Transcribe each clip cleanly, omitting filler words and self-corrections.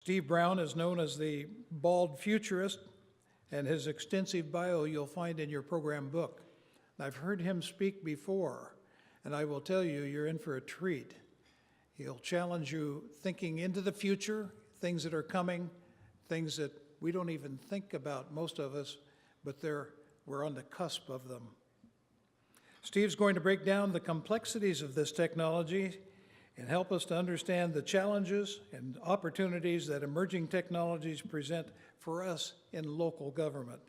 Steve Brown is known as the Bald Futurist, and his extensive bio you'll find in your program book. I've heard him speak before, and I will tell you, you're in for a treat. He'll challenge you thinking into the future, things that are coming, things that we don't even think about, most of us, but we're on the cusp of them. Steve's going to break down the complexities of this technology and help us to understand the challenges and opportunities that emerging technologies present for us in local government.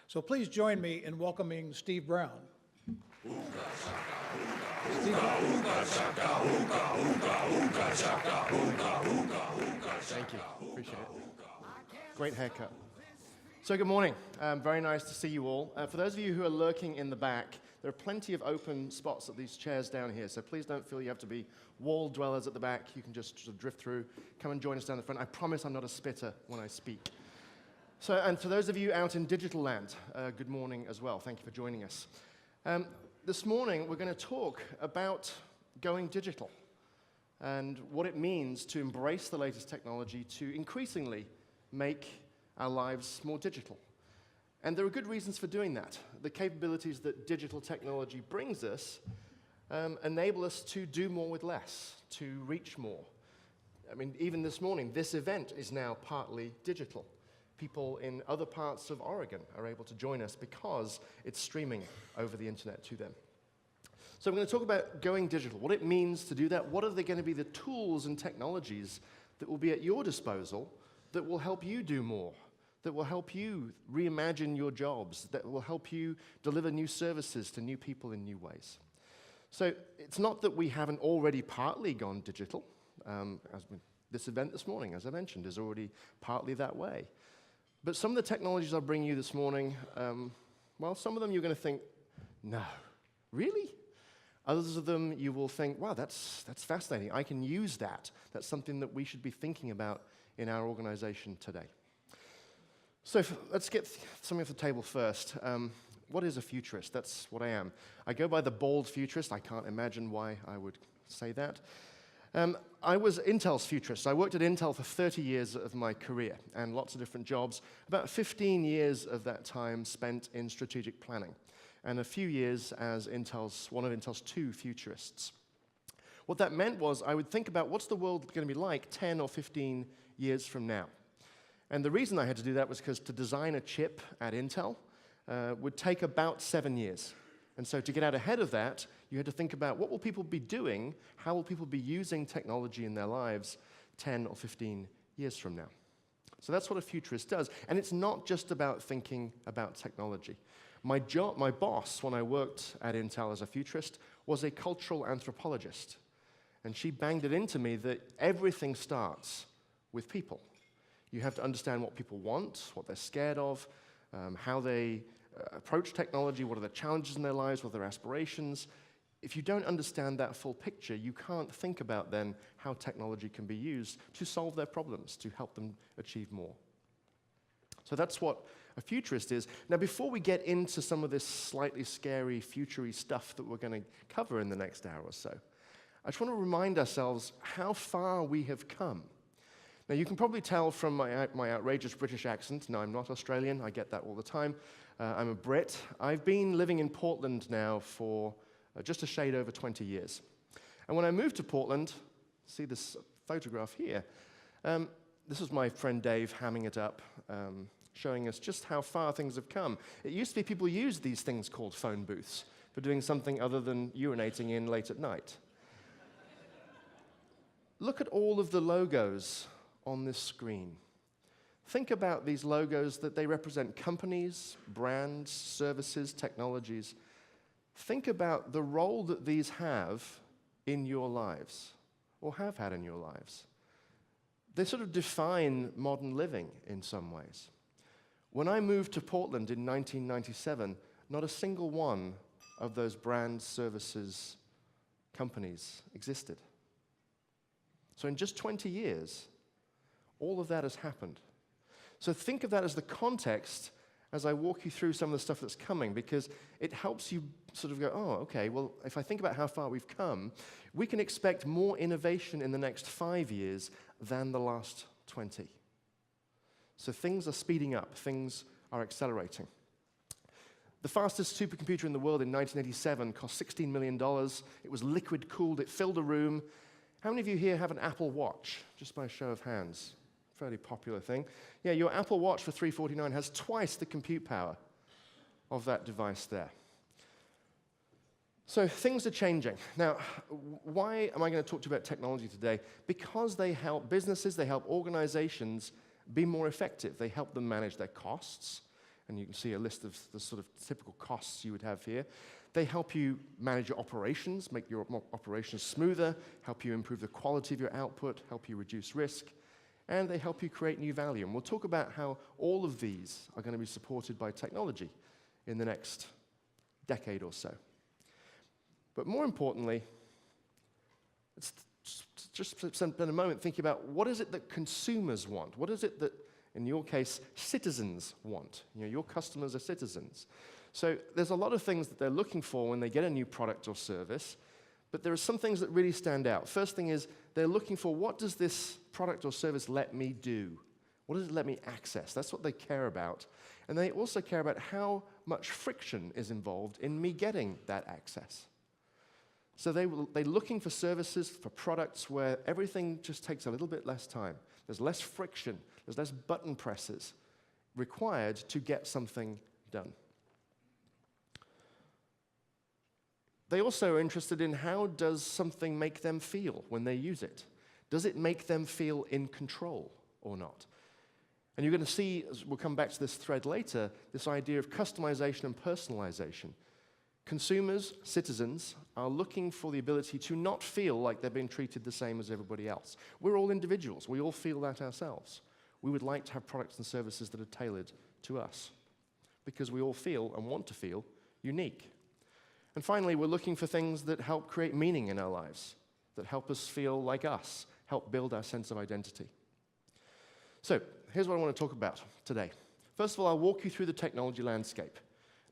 So please join me in welcoming Steve Brown. Thank you. Appreciate it. Great haircut. So good morning. Very nice to see you all. For those of you who are lurking in the back, there are plenty of open spots at these chairs down here, so please don't feel you have to be wall dwellers at the back. You can just sort of drift through. Come and join us down the front. I promise I'm not a spitter when I speak. So, and for those of you out in digital land, good morning as well. Thank you for joining us. This morning, we're going to talk about going digital and what it means to embrace the latest technology to increasingly make our lives more digital. And there are good reasons for doing that. The capabilities that digital technology brings us enable us to do more with less, to reach more. I mean, even this morning, this event is now partly digital. People in other parts of Oregon are able to join us because it's streaming over the internet to them. So we're going to talk about going digital, what it means to do that, what are going to be the tools and technologies that will be at your disposal that will help you do more, that will help you reimagine your jobs, that will help you deliver new services to new people in new ways. So it's not that we haven't already partly gone digital. This event this morning, as I mentioned, is already partly that way. But some of the technologies I'll bring you this morning, well, some of them you're going to think, no, really? Others of them you will think, wow, that's fascinating. I can use that. That's something that we should be thinking about in our organization today. So let's get something off the table first. What is a futurist? That's what I am. I go by the bald futurist. I can't imagine why I would say that. I was Intel's futurist. I worked at Intel for 30 years of my career and lots of different jobs. About 15 years of that time spent in strategic planning and a few years as one of Intel's 2 futurists. What that meant was I would think about what's the world going to be like 10 or 15 years from now. And the reason I had to do that was because to design a chip at Intel would take about 7 years. And so to get out ahead of that, you had to think about what will people be doing, how will people be using technology in their lives 10 or 15 years from now. So that's what a futurist does. And it's not just about thinking about technology. My boss, when I worked at Intel as a futurist, was a cultural anthropologist. And she banged it into me that everything starts with people. You have to understand what people want, what they're scared of, how they approach technology, what are the challenges in their lives, what are their aspirations. If you don't understand that full picture, you can't think about then how technology can be used to solve their problems, to help them achieve more. So that's what a futurist is. Now, before we get into some of this slightly scary, futury stuff that we're going to cover in the next hour or so, I just want to remind ourselves how far we have come. Now, you can probably tell from my outrageous British accent. No, I'm not Australian. I get that all the time. I'm a Brit. I've been living in Portland now for just a shade over 20 years. And when I moved to Portland, see this photograph here, this was my friend Dave hamming it up, showing us just how far things have come. It used to be people used these things called phone booths for doing something other than urinating in late at night. Look at all of the logos on this screen. Think about these logos that they represent companies, brands, services, technologies. Think about the role that these have in your lives, or have had in your lives. They sort of define modern living in some ways. When I moved to Portland in 1997, not a single one of those brands, services, companies existed. So in just 20 years, all of that has happened. So think of that as the context as I walk you through some of the stuff that's coming, because it helps you sort of go, oh, okay, well, if I think about how far we've come, we can expect more innovation in the next 5 years than the last 20. So things are speeding up, things are accelerating. The fastest supercomputer in the world in 1987 cost $16 million. It was liquid-cooled, it filled a room. How many of you here have an Apple Watch? Just by a show of hands. Fairly popular thing. Yeah, your Apple Watch for $349 has twice the compute power of that device there. So things are changing. Now, why am I going to talk to you about technology today? Because they help businesses, they help organizations be more effective. They help them manage their costs. And you can see a list of the sort of typical costs you would have here. They help you manage your operations, make your operations smoother, help you improve the quality of your output, help you reduce risk, and they help you create new value. And we'll talk about how all of these are going to be supported by technology in the next decade or so. But more importantly, let's just spend a moment thinking about what is it that consumers want? What is it that, in your case, citizens want? You know, your customers are citizens. So there's a lot of things that they're looking for when they get a new product or service, but there are some things that really stand out. First thing is they're looking for, what does this product or service let me do? What does it let me access? That's what they care about. And they also care about how much friction is involved in me getting that access. So they're looking for services, for products where everything just takes a little bit less time. There's less friction, there's less button presses required to get something done. They also are interested in how does something make them feel when they use it? Does it make them feel in control or not? And you're going to see, as we'll come back to this thread later, this idea of customization and personalization. Consumers, citizens, are looking for the ability to not feel like they're being treated the same as everybody else. We're all individuals. We all feel that ourselves. We would like to have products and services that are tailored to us because we all feel and want to feel unique. And finally, we're looking for things that help create meaning in our lives, that help us feel like us, help build our sense of identity. So here's what I want to talk about today. First of all, I'll walk you through the technology landscape.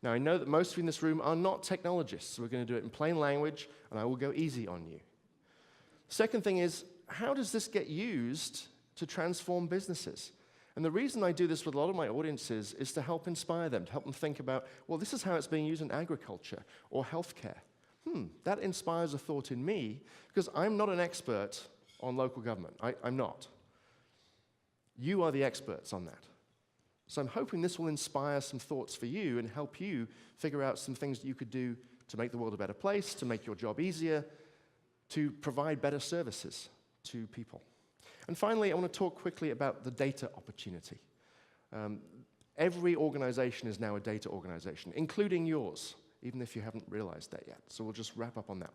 Now, I know that most of you in this room are not technologists, so we're going to do it in plain language, and I will go easy on you. Second thing is, how does this get used to transform businesses? And the reason I do this with a lot of my audiences is to help inspire them, to help them think about, well, this is how it's being used in agriculture or healthcare. That inspires a thought in me, because I'm not an expert on local government. I'm not. You are the experts on that. So I'm hoping this will inspire some thoughts for you and help you figure out some things that you could do to make the world a better place, to make your job easier, to provide better services to people. And finally, I want to talk quickly about the data opportunity. Every organization is now a data organization, including yours, even if you haven't realized that yet. So we'll just wrap up on that.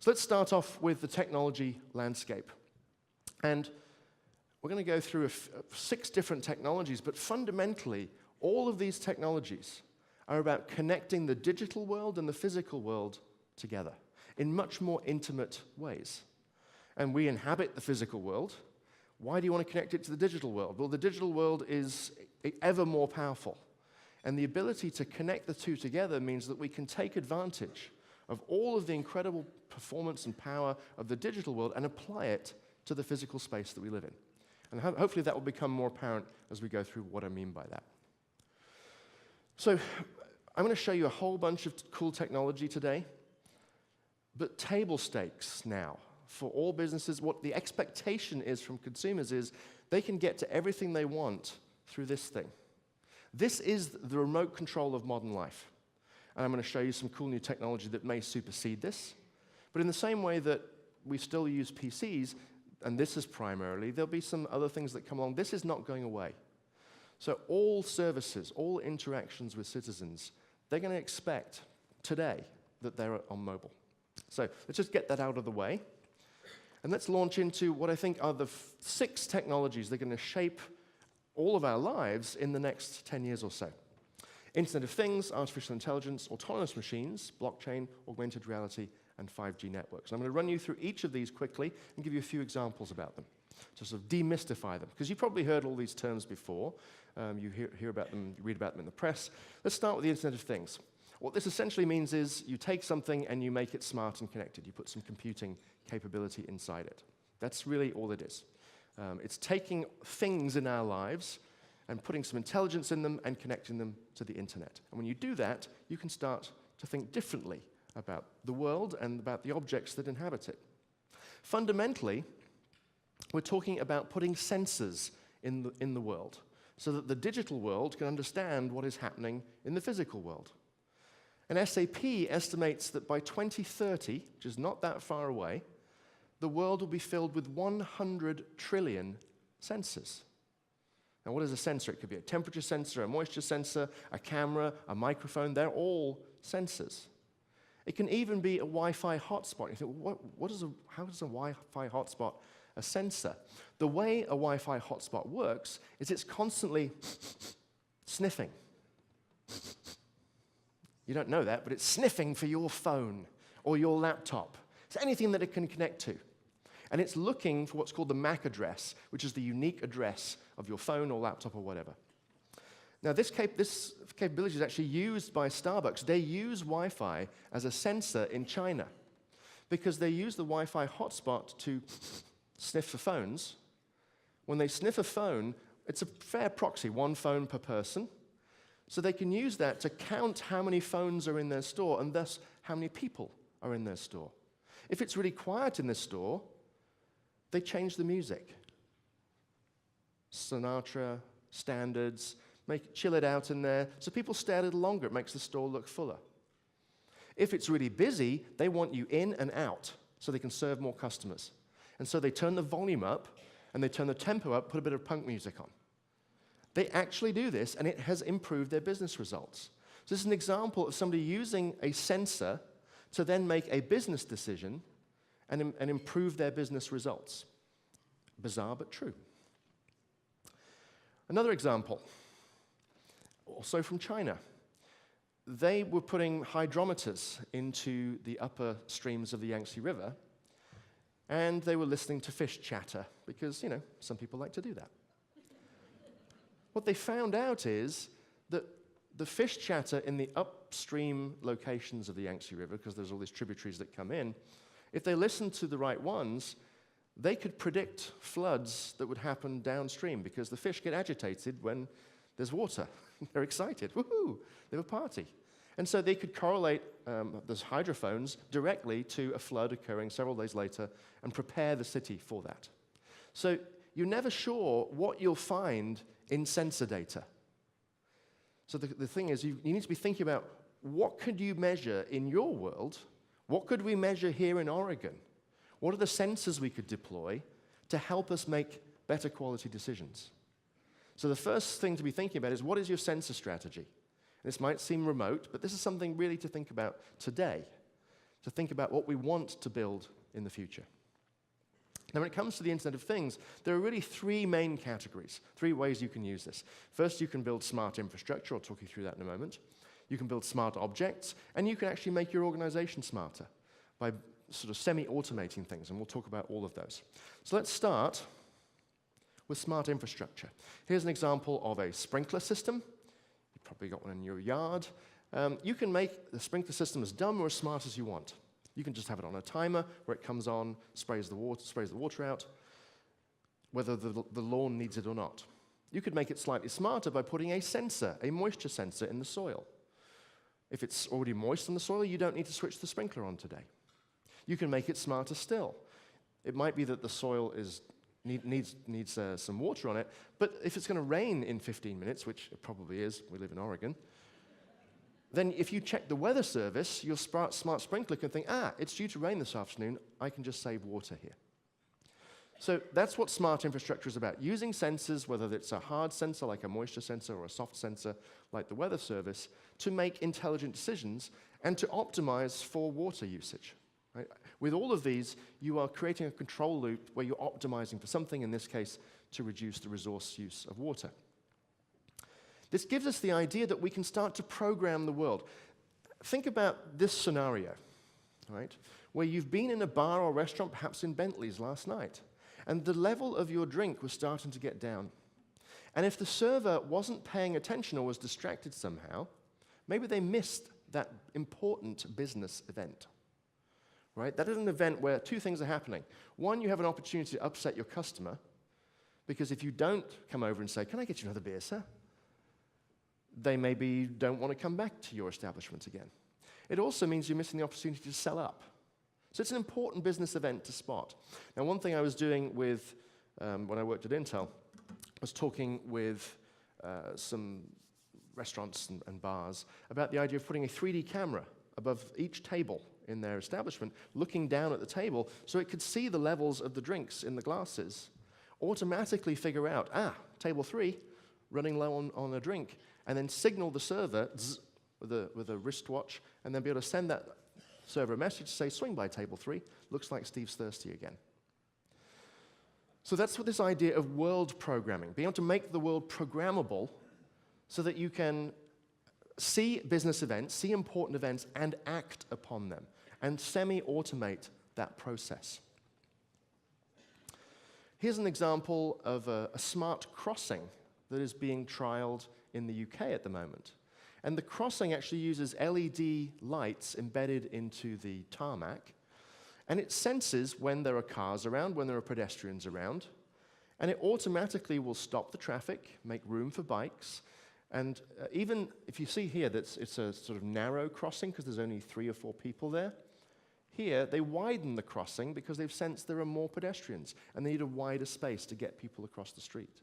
So let's start off with the technology landscape. And we're going to go through 6 different technologies, but fundamentally, all of these technologies are about connecting the digital world and the physical world together in much more intimate ways. And we inhabit the physical world. Why do you want to connect it to the digital world? Well, the digital world is ever more powerful. And the ability to connect the two together means that we can take advantage of all of the incredible performance and power of the digital world and apply it to the physical space that we live in. And hopefully that will become more apparent as we go through what I mean by that. So I'm going to show you a whole bunch of cool technology today, but table stakes now for all businesses. What the expectation is from consumers is they can get to everything they want through this thing. This is the remote control of modern life. And I'm going to show you some cool new technology that may supersede this. But in the same way that we still use PCs, and this is primarily, there'll be some other things that come along. This is not going away. So all services, all interactions with citizens, they're going to expect today that they're on mobile. So let's just get that out of the way. And let's launch into what I think are the 6 technologies that are going to shape all of our lives in the next 10 years or so. Internet of Things, artificial intelligence, autonomous machines, blockchain, augmented reality, and 5G networks. I'm going to run you through each of these quickly and give you a few examples about them to sort of demystify them, because you've probably heard all these terms before. You hear about them, you read about them in the press. Let's start with the Internet of Things. What this essentially means is you take something and you make it smart and connected. You put some computing capability inside it. That's really all it is. It's taking things in our lives and putting some intelligence in them and connecting them to the internet. And when you do that, you can start to think differently about the world and about the objects that inhabit it. Fundamentally, we're talking about putting sensors in the world so that the digital world can understand what is happening in the physical world. And SAP estimates that by 2030, which is not that far away, the world will be filled with 100 trillion sensors. Now, what is a sensor? It could be a temperature sensor, a moisture sensor, a camera, a microphone. They're all sensors. It can even be a Wi-Fi hotspot. You think, how does a Wi-Fi hotspot a sensor? The way a Wi-Fi hotspot works is it's constantly sniffing. You don't know that, but it's sniffing for your phone or your laptop. It's anything that it can connect to. And it's looking for what's called the MAC address, which is the unique address of your phone or laptop or whatever. Now, this capability is actually used by Starbucks. They use Wi-Fi as a sensor in China because they use the Wi-Fi hotspot to sniff for phones. When they sniff a phone, it's a fair proxy, one phone per person. So they can use that to count how many phones are in their store and thus how many people are in their store. If it's really quiet in the store, they change the music. Sinatra, standards, chill it out in there, so people stay a little longer. It makes the store look fuller. If it's really busy, they want you in and out so they can serve more customers. And so they turn the volume up, and they turn the tempo up, put a bit of punk music on. They actually do this, and it has improved their business results. So this is an example of somebody using a sensor to then make a business decision and improve their business results. Bizarre, but true. Another example, also from China. They were putting hydrometers into the upper streams of the Yangtze River, and they were listening to fish chatter, because, some people like to do that. What they found out is that the fish chatter in the upstream locations of the Yangtze River, because there's all these tributaries that come in, if they listened to the right ones, they could predict floods that would happen downstream, because the fish get agitated when there's water. They're excited. Woohoo! They have a party. And so they could correlate those hydrophones directly to a flood occurring several days later and prepare the city for that. So you're never sure what you'll find in sensor data. So the thing is, you need to be thinking about what could you measure in your world? What could we measure here in Oregon? What are the sensors we could deploy to help us make better quality decisions? So the first thing to be thinking about is, what is your sensor strategy? This might seem remote, but this is something really to think about today, to think about what we want to build in the future. Now, when it comes to the Internet of Things, there are really three main categories, three ways you can use this. First, you can build smart infrastructure. I'll talk you through that in a moment. You can build smart objects, and you can actually make your organization smarter by sort of semi-automating things, and we'll talk about all of those. So let's start with smart infrastructure. Here's an example of a sprinkler system. You've probably got one in your yard. You can make the sprinkler system as dumb or as smart as you want. You can just have it on a timer where it comes on, sprays the water out, whether the lawn needs it or not. You could make it slightly smarter by putting a sensor, a moisture sensor, in the soil. If it's already moist in the soil, you don't need to switch the sprinkler on today. You can make it smarter still. It might be that the soil needs some water on it, but if it's going to rain in 15 minutes, which it probably is, we live in Oregon, then if you check the weather service, your smart sprinkler can think, it's due to rain this afternoon, I can just save water here. So that's what smart infrastructure is about, using sensors, whether it's a hard sensor like a moisture sensor or a soft sensor like the weather service, to make intelligent decisions and to optimize for water usage. Right? With all of these, you are creating a control loop where you're optimizing for something, in this case, to reduce the resource use of water. This gives us the idea that we can start to program the world. Think about this scenario, right? Where you've been in a bar or restaurant, perhaps in Bentley's last night, and the level of your drink was starting to get down. And if the server wasn't paying attention or was distracted somehow, maybe they missed that important business event. Right? That is an event where two things are happening. One, you have an opportunity to upset your customer Because if you don't come over and say, "Can I get you another beer, sir?" they maybe don't want to come back to your establishment again. It also means you're missing the opportunity to sell up. So it's an important business event to spot. Now, one thing I was doing with, when I worked at Intel, was talking with some restaurants and bars about the idea of putting a 3D camera above each table in their establishment, looking down at the table so it could see the levels of the drinks in the glasses, automatically figure out, table 3, running low on a drink, and then signal the server with a wristwatch, and then be able to send that server a message to say, "Swing by table 3, looks like Steve's thirsty again." So that's what this idea of world programming, being able to make the world programmable so that you can see business events, see important events, and act upon them, and semi-automate that process. Here's an example of a smart crossing that is being trialed in the UK at the moment. And the crossing actually uses LED lights embedded into the tarmac, and it senses when there are cars around, when there are pedestrians around, and it automatically will stop the traffic, make room for bikes, and even if you see here that it's a sort of narrow crossing because there's only 3 or 4 people there, here they widen the crossing because they've sensed there are more pedestrians and they need a wider space to get people across the street.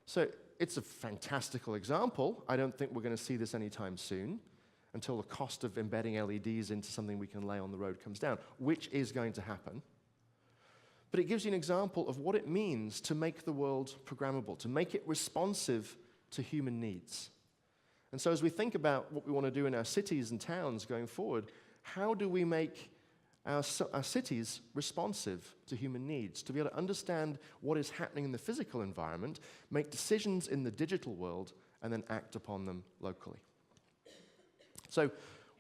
So it's a fantastical example. I don't think we're going to see this anytime soon until the cost of embedding LEDs into something we can lay on the road comes down, which is going to happen. But it gives you an example of what it means to make the world programmable, to make it responsive to human needs. And so as we think about what we want to do in our cities and towns going forward, how do we make our cities responsive to human needs, to be able to understand what is happening in the physical environment, make decisions in the digital world, and then act upon them locally? So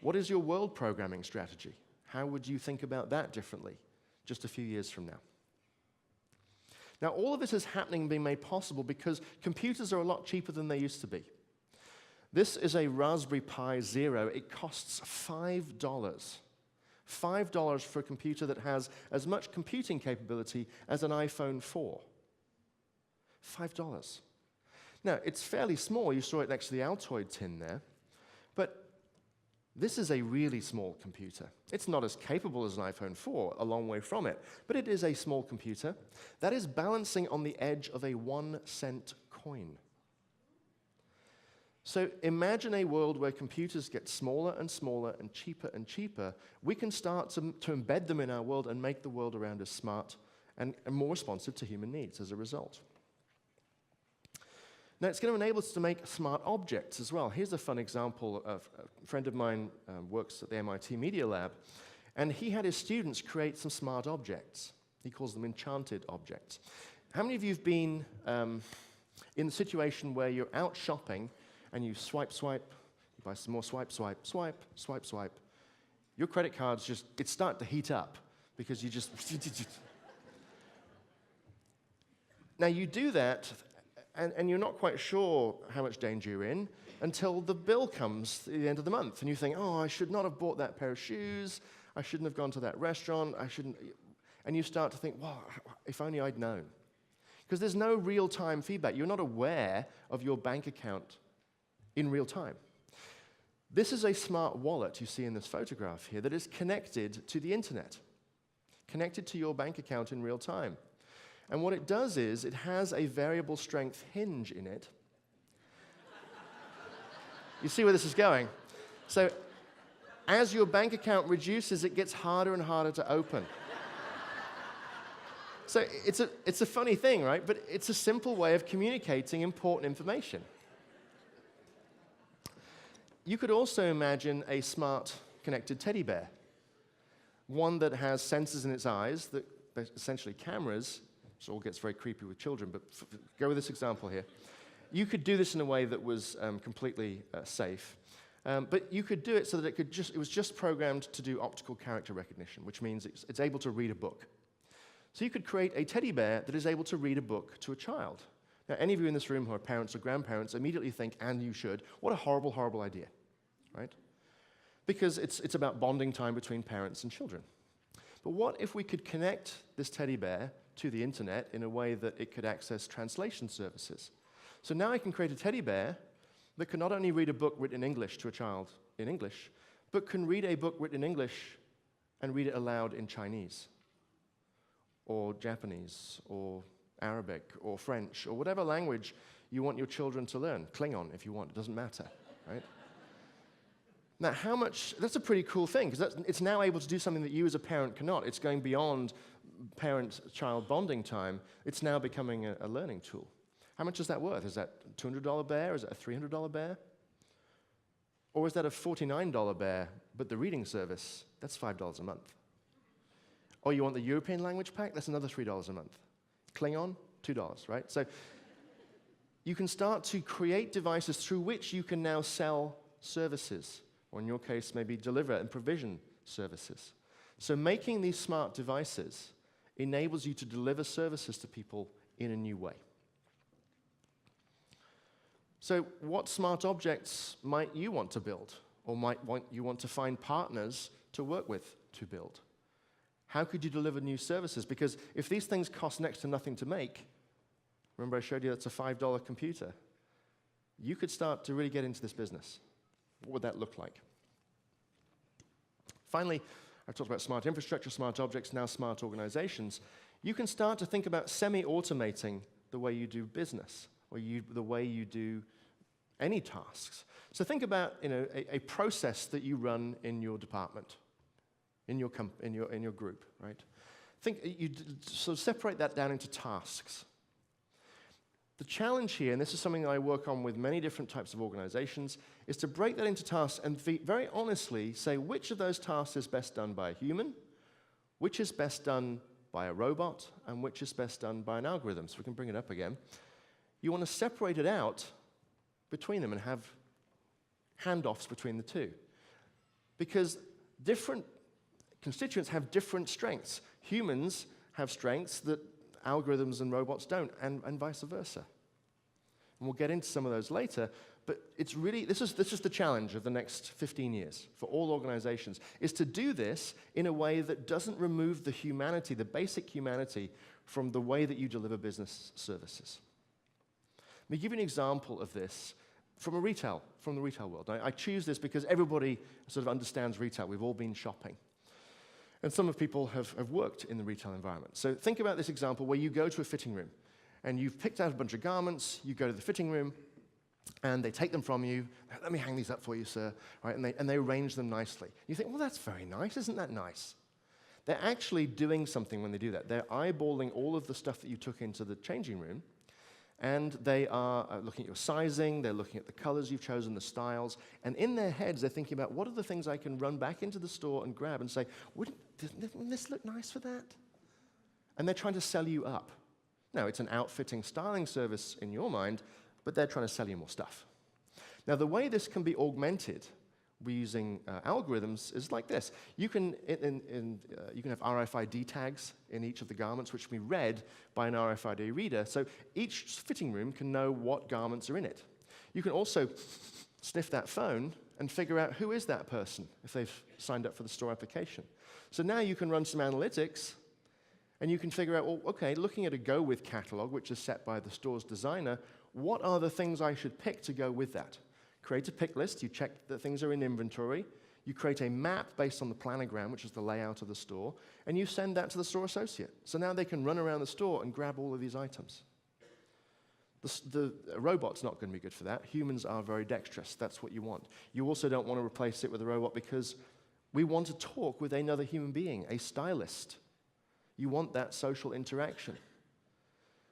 what is your world programming strategy? How would you think about that differently just a few years from now? Now, all of this is happening and being made possible because computers are a lot cheaper than they used to be. This is a Raspberry Pi Zero. It costs $5. $5 for a computer that has as much computing capability as an iPhone 4. $5. Now, it's fairly small. You saw it next to the Altoid tin there. But this is a really small computer. It's not as capable as an iPhone 4, a long way from it. But it is a small computer that is balancing on the edge of a 1-cent coin. So imagine a world where computers get smaller and smaller and cheaper. We can start to embed them in our world and make the world around us smart and more responsive to human needs as a result. Now, it's going to enable us to make smart objects as well. Here's a fun example of a friend of mine works at the MIT Media Lab, and he had his students create some smart objects. He calls them enchanted objects. How many of you have been in the situation where you're out shopping and you swipe, you buy some more, swipe. Your credit cards it's starting to heat up because you just... Now, you do that, and you're not quite sure how much danger you're in until the bill comes at the end of the month, and you think, oh, I should not have bought that pair of shoes, I shouldn't have gone to that restaurant, and you start to think, well, if only I'd known. Because there's no real-time feedback. You're not aware of your bank account in real time. This is a smart wallet you see in this photograph here that is connected to the internet, connected to your bank account in real time. And what it does is it has a variable strength hinge in it. You see where this is going? So as your bank account reduces, it gets harder and harder to open. So it's a funny thing, right? But it's a simple way of communicating important information. You could also imagine a smart connected teddy bear, one that has sensors in its eyes, that essentially cameras. It all gets very creepy with children, but go with this example here. You could do this in a way that was completely safe, but you could do it so that it was just programmed to do optical character recognition, which means it's able to read a book. So you could create a teddy bear that is able to read a book to a child. Now, any of you in this room who are parents or grandparents immediately think, and you should, what a horrible, horrible idea, right? Because it's about bonding time between parents and children. But what if we could connect this teddy bear to the internet in a way that it could access translation services. So now I can create a teddy bear that can not only read a book written in English to a child in English, but can read a book written in English and read it aloud in Chinese, or Japanese, or Arabic, or French, or whatever language you want your children to learn. Klingon, if you want, it doesn't matter, right? Now, that's a pretty cool thing, because it's now able to do something that you as a parent cannot. It's going beyond parent-child bonding time. It's now becoming a learning tool. How much is that worth? Is that a $200 bear? Is it a $300 bear? Or is that a $49 bear, but the reading service, that's $5 a month? Or you want the European language pack? That's another $3 a month. Klingon, $2, right? So you can start to create devices through which you can now sell services, or in your case, maybe deliver and provision services. So making these smart devices enables you to deliver services to people in a new way. So what smart objects might you want to build, or you want to find partners to work with to build? How could you deliver new services? Because if these things cost next to nothing to make, remember I showed you that's a $5 computer, you could start to really get into this business. What would that look like? Finally, I've talked about smart infrastructure, smart objects, now smart organizations. You can start to think about semi-automating the way you do business, or the way you do any tasks. So think about a process that you run in your department, in your group, right? So separate that down into tasks. The challenge here, and this is something I work on with many different types of organizations, is to break that into tasks and very honestly say which of those tasks is best done by a human, which is best done by a robot, and which is best done by an algorithm. So we can bring it up again. You want to separate it out between them and have handoffs between the two. Because different constituents have different strengths. Humans have strengths that algorithms and robots don't, and vice versa. And we'll get into some of those later, but it's really, this is the challenge of the next 15 years for all organizations, is to do this in a way that doesn't remove the humanity, the basic humanity, from the way that you deliver business services. Let me give you an example of this from the retail world. I choose this because everybody sort of understands retail. We've all been shopping. And some of people have worked in the retail environment. So think about this example where you go to a fitting room, and you've picked out a bunch of garments, you go to the fitting room, and they take them from you. Let me hang these up for you, sir. Right? And they arrange them nicely. You think, well, that's very nice. Isn't that nice? They're actually doing something when they do that. They're eyeballing all of the stuff that you took into the changing room, and they are looking at your sizing, they're looking at the colors you've chosen, the styles, and in their heads, they're thinking about what are the things I can run back into the store and grab and say, wouldn't this look nice for that? And they're trying to sell you up. Now, it's an outfitting, styling service in your mind, but they're trying to sell you more stuff. Now, the way this can be augmented using algorithms is like this. You can have RFID tags in each of the garments, which can be read by an RFID reader. So each fitting room can know what garments are in it. You can also sniff that phone and figure out who is that person if they've signed up for the store application. So now you can run some analytics, and you can figure out, well, okay, looking at a go with catalog, which is set by the store's designer, what are the things I should pick to go with that? Create a pick list, you check that things are in inventory, you create a map based on the planogram, which is the layout of the store, and you send that to the store associate. So now they can run around the store and grab all of these items. The robot's not going to be good for that. Humans are very dexterous. That's what you want. You also don't want to replace it with a robot because we want to talk with another human being, a stylist. You want that social interaction.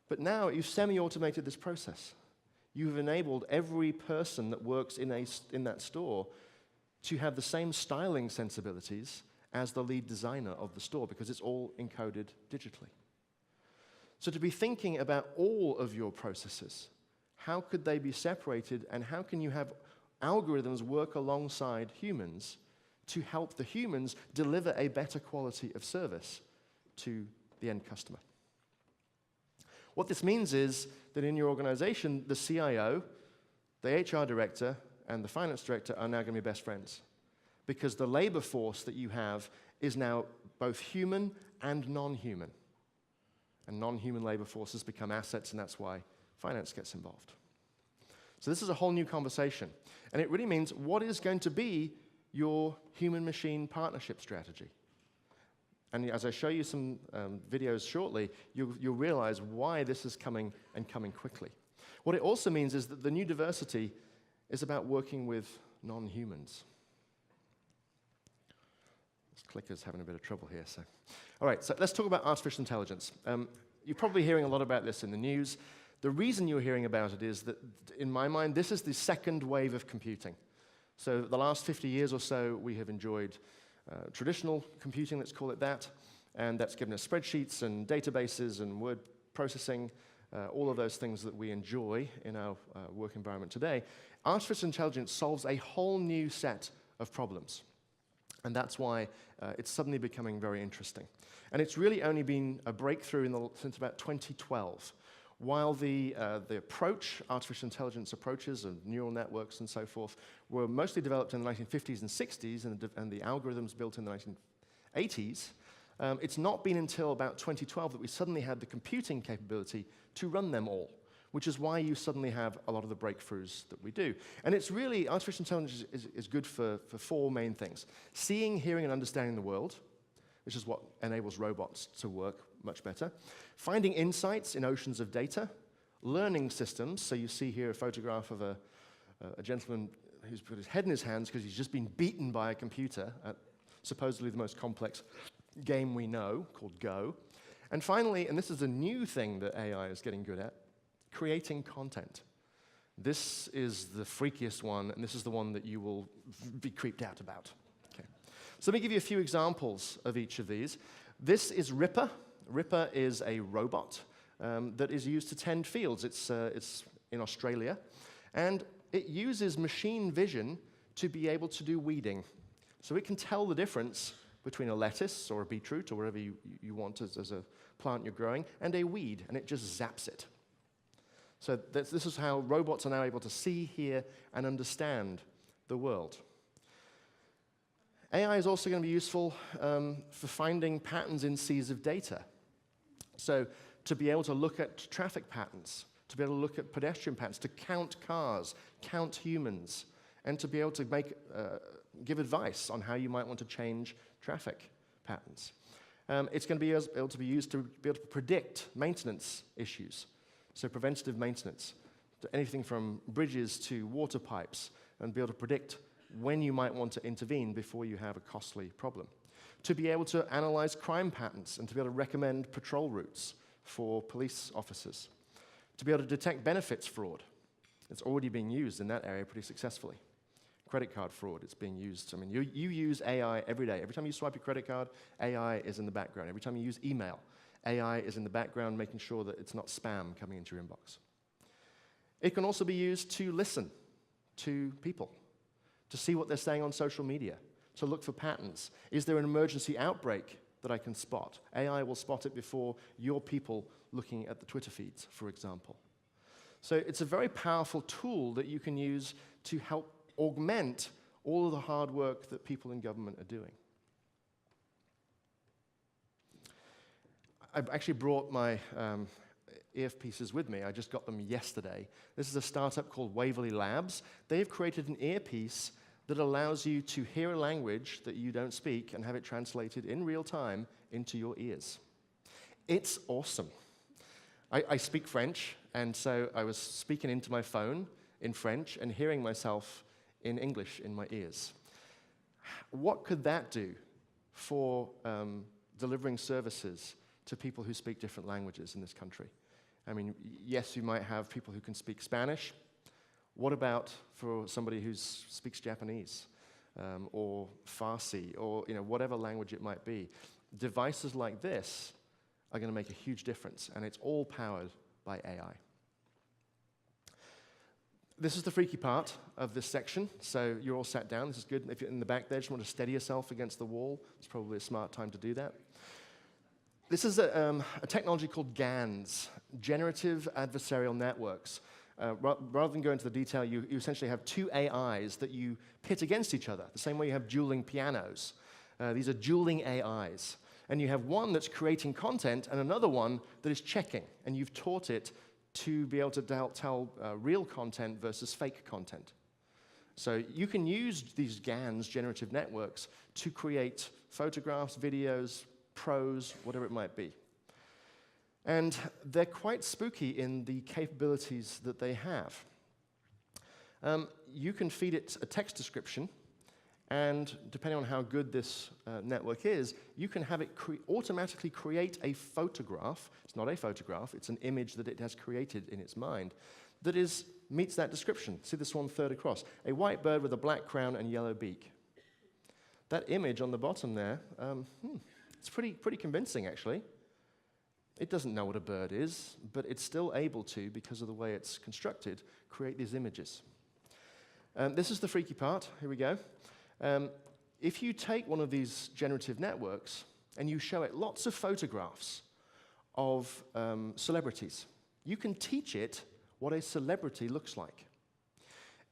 But now you've semi-automated this process. You've enabled every person that works in that store to have the same styling sensibilities as the lead designer of the store because it's all encoded digitally. So to be thinking about all of your processes, how could they be separated and how can you have algorithms work alongside humans to help the humans deliver a better quality of service to the end customer? What this means is that in your organization, the CIO, the HR director, and the finance director are now going to be best friends because the labor force that you have is now both human and non-human. and non-human labor forces become assets, and that's why finance gets involved. So this is a whole new conversation, and it really means what is going to be your human-machine partnership strategy? And as I show you some videos shortly, you'll realize why this is coming and coming quickly. What it also means is that the new diversity is about working with non-humans. This clicker's having a bit of trouble here. So, all right, so let's talk about artificial intelligence. You're probably hearing a lot about this in the news. The reason you're hearing about it is that, in my mind, this is the second wave of computing. So the last 50 years or so, we have enjoyed traditional computing, let's call it that, and that's given us spreadsheets and databases and word processing, all of those things that we enjoy in our work environment today. Artificial intelligence solves a whole new set of problems, and that's why it's suddenly becoming very interesting. And it's really only been a breakthrough since about 2012. While the approach, artificial intelligence approaches and neural networks and so forth, were mostly developed in the 1950s and 60s, and the algorithms built in the 1980s, it's not been until about 2012 that we suddenly had the computing capability to run them all, which is why you suddenly have a lot of the breakthroughs that we do. And it's really, artificial intelligence is good for four main things: seeing, hearing, and understanding the world, which is what enables robots to work much better. Finding insights in oceans of data. Learning systems. So you see here a photograph of a gentleman who's put his head in his hands because he's just been beaten by a computer at supposedly the most complex game we know, called Go. And finally, and this is a new thing that AI is getting good at, creating content. This is the freakiest one, and this is the one that you will be creeped out about. Okay. So let me give you a few examples of each of these. This is Ripper. Ripper is a robot that is used to tend fields. It's in Australia, and it uses machine vision to be able to do weeding. So it can tell the difference between a lettuce or a beetroot or whatever you want as a plant you're growing, and a weed, and it just zaps it. So this is how robots are now able to see, hear, and understand the world. AI is also going to be useful for finding patterns in seas of data. So to be able to look at traffic patterns, to be able to look at pedestrian patterns, to count cars, count humans, and to be able to give advice on how you might want to change traffic patterns. It's going to be able to be used to be able to predict maintenance issues, so preventative maintenance, anything from bridges to water pipes, and be able to predict when you might want to intervene before you have a costly problem. To be able to analyze crime patterns and to be able to recommend patrol routes for police officers. To be able to detect benefits fraud. It's already being used in that area pretty successfully. Credit card fraud, it's being used. I mean, you use AI every day. Every time you swipe your credit card, AI is in the background. Every time you use email, AI is in the background making sure that it's not spam coming into your inbox. It can also be used to listen to people, to see what they're saying on social media, to look for patterns. Is there an emergency outbreak that I can spot? AI will spot it before your people looking at the Twitter feeds, for example. So it's a very powerful tool that you can use to help augment all of the hard work that people in government are doing. I've actually brought my earpieces with me. I just got them yesterday. This is a startup called Waverly Labs. They've created an earpiece that allows you to hear a language that you don't speak and have it translated in real time into your ears. It's awesome. I speak French, and so I was speaking into my phone in French and hearing myself in English in my ears. What could that do for delivering services to people who speak different languages in this country? I mean, yes, you might have people who can speak Spanish. What about for somebody who speaks Japanese or Farsi or whatever language it might be? Devices like this are going to make a huge difference, and it's all powered by AI. This is the freaky part of this section, so you're all sat down. This is good. If you're in the back there, just want to steady yourself against the wall. It's probably a smart time to do that. This is a technology called GANs, Generative Adversarial Networks. Rather than go into the detail, you essentially have two AIs that you pit against each other, the same way you have dueling pianos. These are dueling AIs. And you have one that's creating content and another one that is checking. And you've taught it to be able to tell real content versus fake content. So you can use these GANs, generative networks, to create photographs, videos, prose, whatever it might be. And they're quite spooky in the capabilities that they have. You can feed it a text description, and depending on how good this network is, you can have it automatically create a photograph. It's not a photograph, it's an image that it has created in its mind that meets that description. See this one third across. A white bird with a black crown and yellow beak. That image on the bottom there, it's pretty convincing, actually. It doesn't know what a bird is, but it's still able to, because of the way it's constructed, create these images. This is the freaky part. Here we go. If you take one of these generative networks and you show it lots of photographs of celebrities, you can teach it what a celebrity looks like.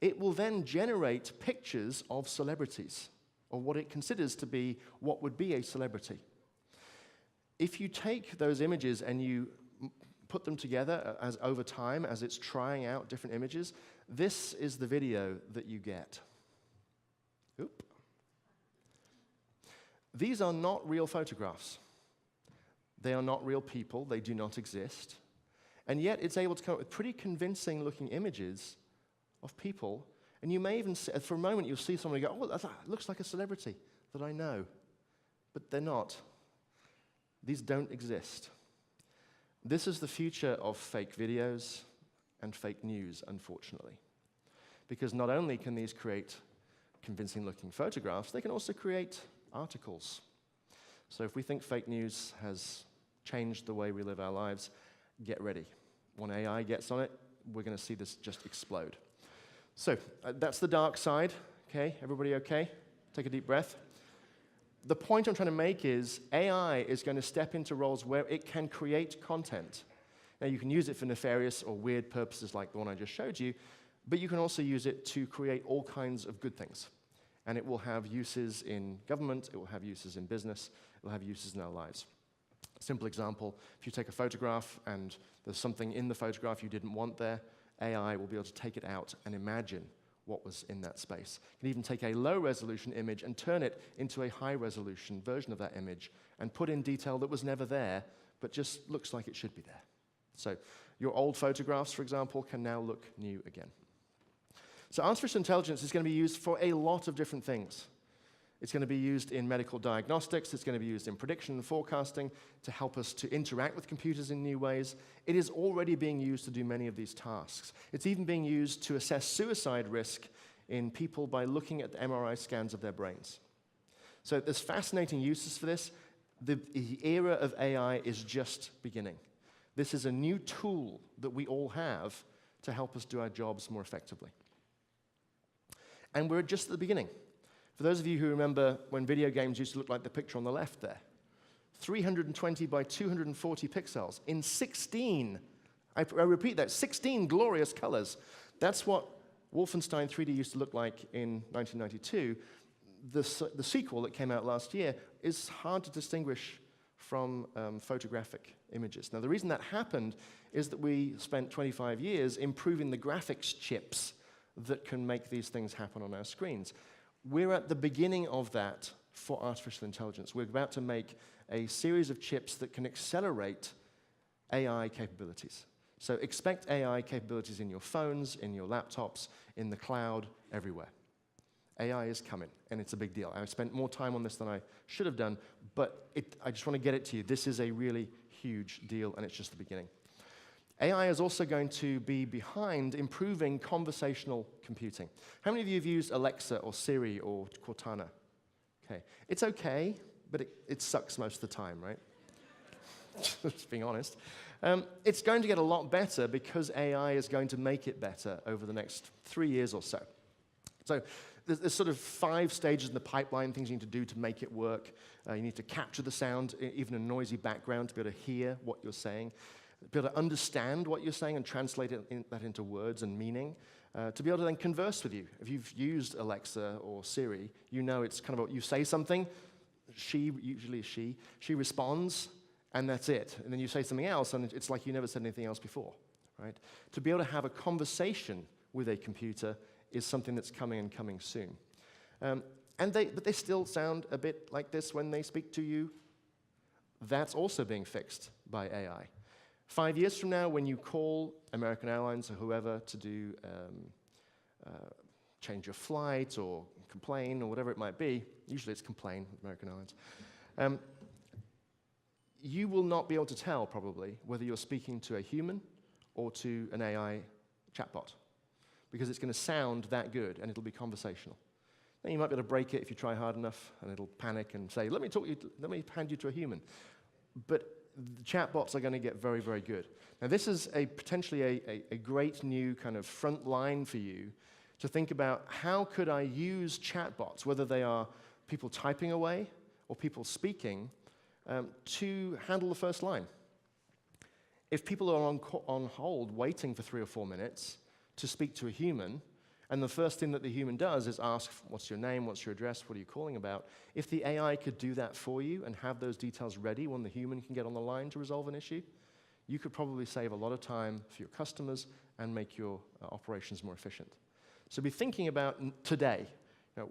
It will then generate pictures of celebrities, or what it considers to be what would be a celebrity. If you take those images and you put them together over time, as it's trying out different images, this is the video that you get. Oop. These are not real photographs. They are not real people. They do not exist. And yet it's able to come up with pretty convincing looking images of people. And you may even, for a moment, you'll see someone go, oh, that looks like a celebrity that I know. But they're not. These don't exist. This is the future of fake videos and fake news, unfortunately. Because not only can these create convincing-looking photographs, they can also create articles. So if we think fake news has changed the way we live our lives, get ready. When AI gets on it, we're going to see this just explode. So that's the dark side. Okay, everybody okay? Take a deep breath. The point I'm trying to make is AI is going to step into roles where it can create content. Now, you can use it for nefarious or weird purposes like the one I just showed you, but you can also use it to create all kinds of good things. And it will have uses in government, it will have uses in business, it will have uses in our lives. Simple example, if you take a photograph and there's something in the photograph you didn't want there, AI will be able to take it out and imagine what was in that space. You can even take a low-resolution image and turn it into a high-resolution version of that image and put in detail that was never there, but just looks like it should be there. So your old photographs, for example, can now look new again. So artificial intelligence is going to be used for a lot of different things. It's going to be used in medical diagnostics. It's going to be used in prediction and forecasting to help us to interact with computers in new ways. It is already being used to do many of these tasks. It's even being used to assess suicide risk in people by looking at the MRI scans of their brains. So there's fascinating uses for this. The era of AI is just beginning. This is a new tool that we all have to help us do our jobs more effectively. And we're just at the beginning. For those of you who remember when video games used to look like the picture on the left there, 320 by 240 pixels in 16, I repeat that, 16 glorious colors. That's what Wolfenstein 3D used to look like in 1992. The sequel that came out last year is hard to distinguish from photographic images. Now, the reason that happened is that we spent 25 years improving the graphics chips that can make these things happen on our screens. We're at the beginning of that for artificial intelligence. We're about to make a series of chips that can accelerate AI capabilities. So expect AI capabilities in your phones, in your laptops, in the cloud, everywhere. AI is coming, and it's a big deal. I spent more time on this than I should have done, but I just want to get it to you. This is a really huge deal, and it's just the beginning. AI is also going to be behind improving conversational computing. How many of you have used Alexa or Siri or Cortana? Okay. It's okay, but it sucks most of the time, right? Just being honest. It's going to get a lot better because AI is going to make it better over the next 3 years or so. So there's sort of 5 stages in the pipeline, things you need to do to make it work. You need to capture the sound, even in a noisy background, to be able to hear what you're saying. Be able to understand what you're saying and translate that into words and meaning, to be able to then converse with you. If you've used Alexa or Siri, you know it's kind of you say something, usually she responds, and that's it. And then you say something else, and it's like you never said anything else before, right? To be able to have a conversation with a computer is something that's coming and coming soon. But they still sound a bit like this when they speak to you. That's also being fixed by AI. 5 years from now, when you call American Airlines or whoever to do change your flight or complain or whatever it might be, usually it's complain with American Airlines, you will not be able to tell, probably, whether you're speaking to a human or to an AI chatbot, because it's going to sound that good, and it'll be conversational. Then you might be able to break it if you try hard enough, and it'll panic and say, let me hand you to a human. But the chatbots are going to get very, very good. Now, this is potentially a great new kind of front line for you to think about how could I use chatbots, whether they are people typing away or people speaking, to handle the first line. If people are on hold waiting for 3 or 4 minutes to speak to a human, and the first thing that the human does is ask, what's your name, what's your address, what are you calling about? If the AI could do that for you and have those details ready when the human can get on the line to resolve an issue, you could probably save a lot of time for your customers and make your operations more efficient. So be thinking about today,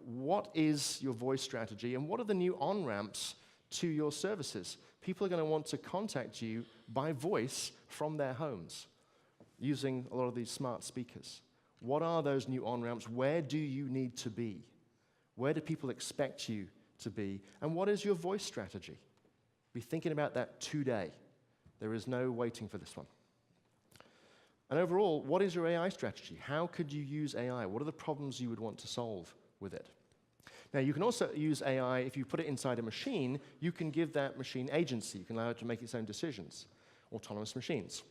what is your voice strategy and what are the new on-ramps to your services? People are going to want to contact you by voice from their homes using a lot of these smart speakers. What are those new on-ramps? Where do you need to be? Where do people expect you to be? And what is your voice strategy? Be thinking about that today. There is no waiting for this one. And overall, what is your AI strategy? How could you use AI? What are the problems you would want to solve with it? Now, you can also use AI, if you put it inside a machine, you can give that machine agency. You can allow it to make its own decisions. Autonomous machines,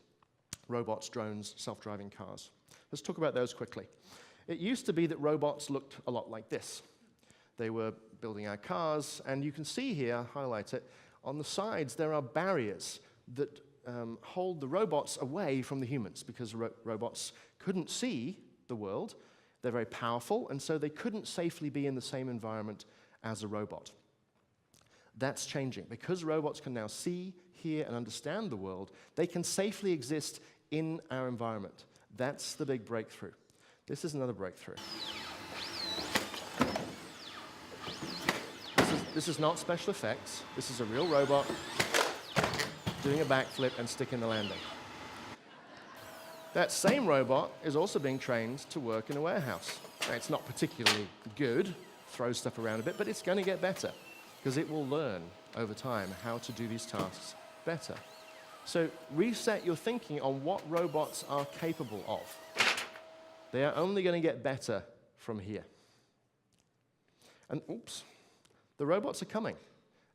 robots, drones, self-driving cars. Let's talk about those quickly. It used to be that robots looked a lot like this. They were building our cars, and you can see here, I'll highlight it, on the sides there are barriers that hold the robots away from the humans, because robots couldn't see the world. They're very powerful, and so they couldn't safely be in the same environment as a robot. That's changing. Because robots can now see, hear, and understand the world, they can safely exist in our environment. That's the big breakthrough. This is another breakthrough. This is not special effects. This is a real robot doing a backflip and sticking the landing. That same robot is also being trained to work in a warehouse. Now, it's not particularly good, throws stuff around a bit, but it's going to get better because it will learn over time how to do these tasks better. So reset your thinking on what robots are capable of. They are only going to get better from here. And oops, the robots are coming.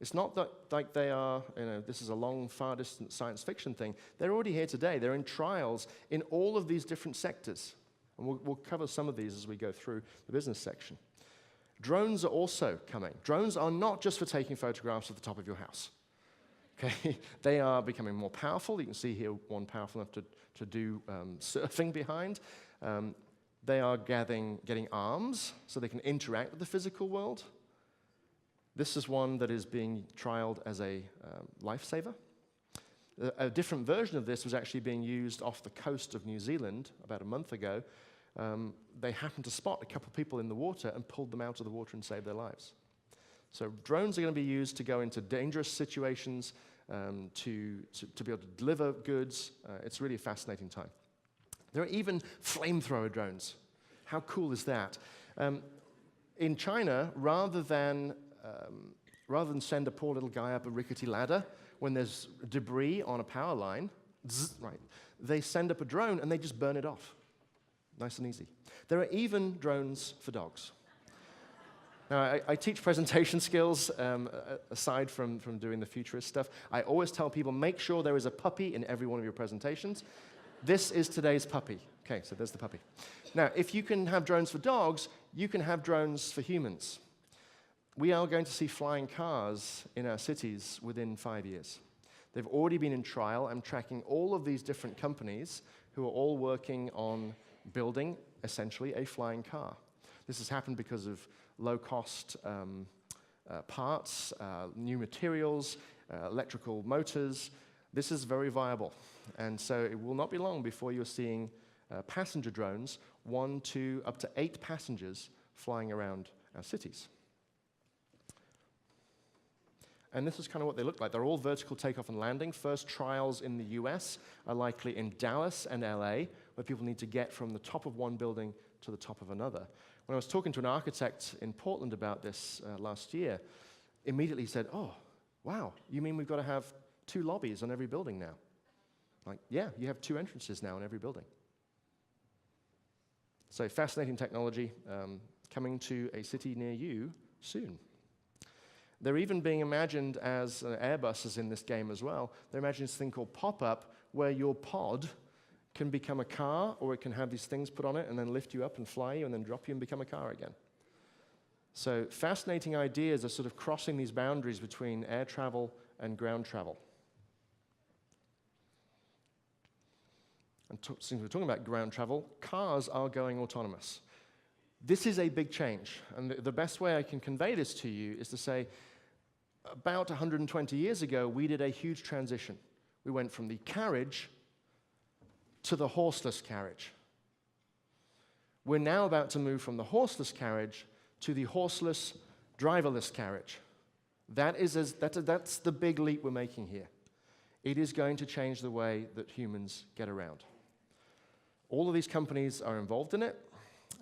It's not that like they are, this is a long, far-distant science fiction thing. They're already here today. They're in trials in all of these different sectors. And we'll cover some of these as we go through the business section. Drones are also coming. Drones are not just for taking photographs of the top of your house. Okay? They are becoming more powerful. You can see here one powerful enough to do surfing behind. They are getting arms so they can interact with the physical world. This is one that is being trialed as a lifesaver. A different version of this was actually being used off the coast of New Zealand about a month ago. They happened to spot a couple of people in the water and pulled them out of the water and saved their lives. So drones are going to be used to go into dangerous situations, to be able to deliver goods. It's really a fascinating time. There are even flamethrower drones. How cool is that? In China, rather than send a poor little guy up a rickety ladder when there's debris on a power line, they send up a drone and they just burn it off. Nice and easy. There are even drones for dogs. Now, I teach presentation skills aside from doing the Futurist stuff. I always tell people, make sure there is a puppy in every one of your presentations. This is today's puppy. Okay, so there's the puppy. Now, if you can have drones for dogs, you can have drones for humans. We are going to see flying cars in our cities within 5 years. They've already been in trial. I'm tracking all of these different companies who are all working on building, essentially, a flying car. This has happened because of low-cost parts, new materials, electrical motors. This is very viable. And so it will not be long before you're seeing passenger drones, 1, 2, up to 8 passengers flying around our cities. And this is kind of what they look like. They're all vertical takeoff and landing. First trials in the US are likely in Dallas and LA, where people need to get from the top of one building to the top of another. When I was talking to an architect in Portland about this last year, immediately said, "Oh, wow, you mean we've got to have 2 lobbies on every building now?" Like, yeah, you have 2 entrances now in every building. So fascinating technology coming to a city near you soon. They're even being imagined as Airbus is in this game as well. They're imagining this thing called pop-up, where your pod can become a car, or it can have these things put on it and then lift you up and fly you and then drop you and become a car again. So fascinating ideas are sort of crossing these boundaries between air travel and ground travel. And since we're talking about ground travel, cars are going autonomous. This is a big change, and the best way I can convey this to you is to say, about 120 years ago, we did a huge transition. We went from the carriage to the horseless carriage. We're now about to move from the horseless carriage to the horseless, driverless carriage. That's the big leap we're making here. It is going to change the way that humans get around. All of these companies are involved in it,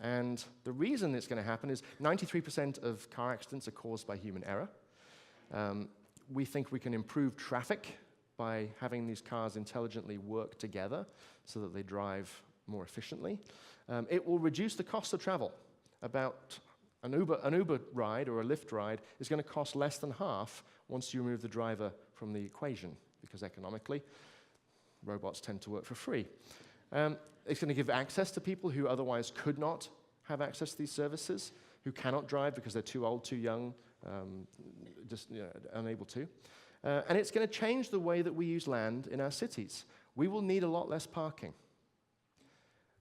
and the reason it's going to happen is 93% of car accidents are caused by human error. We think we can improve traffic by having these cars intelligently work together so that they drive more efficiently. It will reduce the cost of travel. About an Uber ride or a Lyft ride is going to cost less than half once you remove the driver from the equation, because economically, robots tend to work for free. It's going to give access to people who otherwise could not have access to these services, who cannot drive because they're too old, too young, just unable to. And it's going to change the way that we use land in our cities. We will need a lot less parking.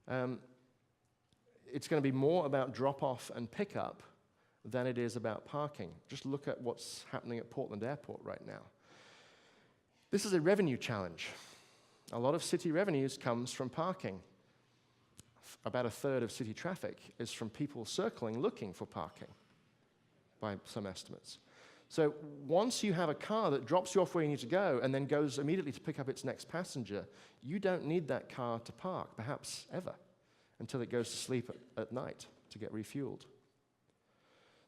It's going to be more about drop-off and pick-up than it is about parking. Just look at what's happening at Portland Airport right now. This is a revenue challenge. A lot of city revenues comes from parking. About a third of city traffic is from people circling, looking for parking, by some estimates. So once you have a car that drops you off where you need to go and then goes immediately to pick up its next passenger, you don't need that car to park, perhaps ever, until it goes to sleep at night to get refueled.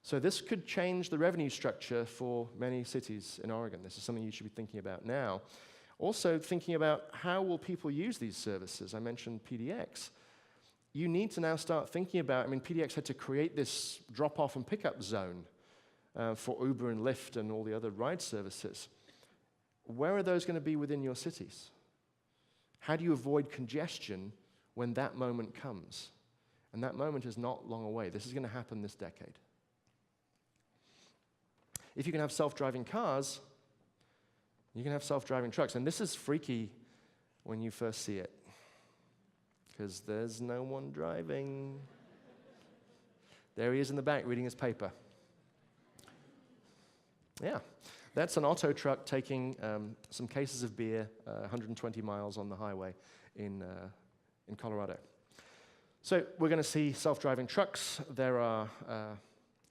So this could change the revenue structure for many cities in Oregon. This is something you should be thinking about now. Also thinking about how will people use these services. I mentioned PDX. You need to now start thinking about, PDX had to create this drop-off and pickup zone for Uber and Lyft and all the other ride services. Where are those going to be within your cities? How do you avoid congestion when that moment comes? And that moment is not long away. This is going to happen this decade. If you can have self-driving cars, you can have self-driving trucks. And this is freaky when you first see it, because there's no one driving. There he is in the back reading his paper. Yeah, that's an auto truck taking some cases of beer 120 miles on the highway in Colorado. So we're going to see self-driving trucks. There are,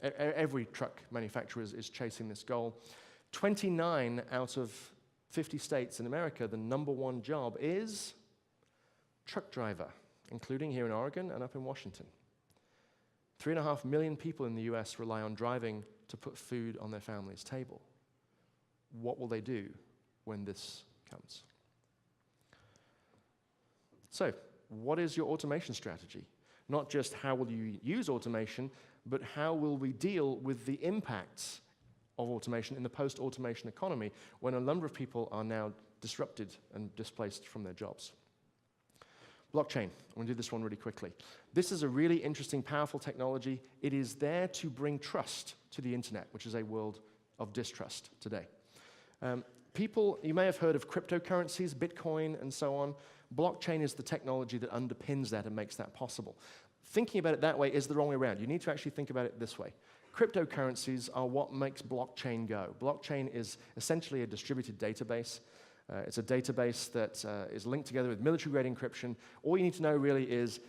every truck manufacturer is chasing this goal. 29 out of 50 states in America, the #1 job is truck driver, including here in Oregon and up in Washington. 3.5 million people in the US rely on driving to put food on their family's table. What will they do when this comes? So, what is your automation strategy? Not just how will you use automation, but how will we deal with the impacts of automation in the post-automation economy when a number of people are now disrupted and displaced from their jobs? Blockchain. I'm going to do this one really quickly. This is a really interesting, powerful technology. It is there to bring trust to the internet, which is a world of distrust today. People, you may have heard of cryptocurrencies, Bitcoin, and so on. Blockchain is the technology that underpins that and makes that possible. Thinking about it that way is the wrong way around. You need to actually think about it this way. Cryptocurrencies are what makes blockchain go. Blockchain is essentially a distributed database. It's a database that is linked together with military-grade encryption. All you need to know really is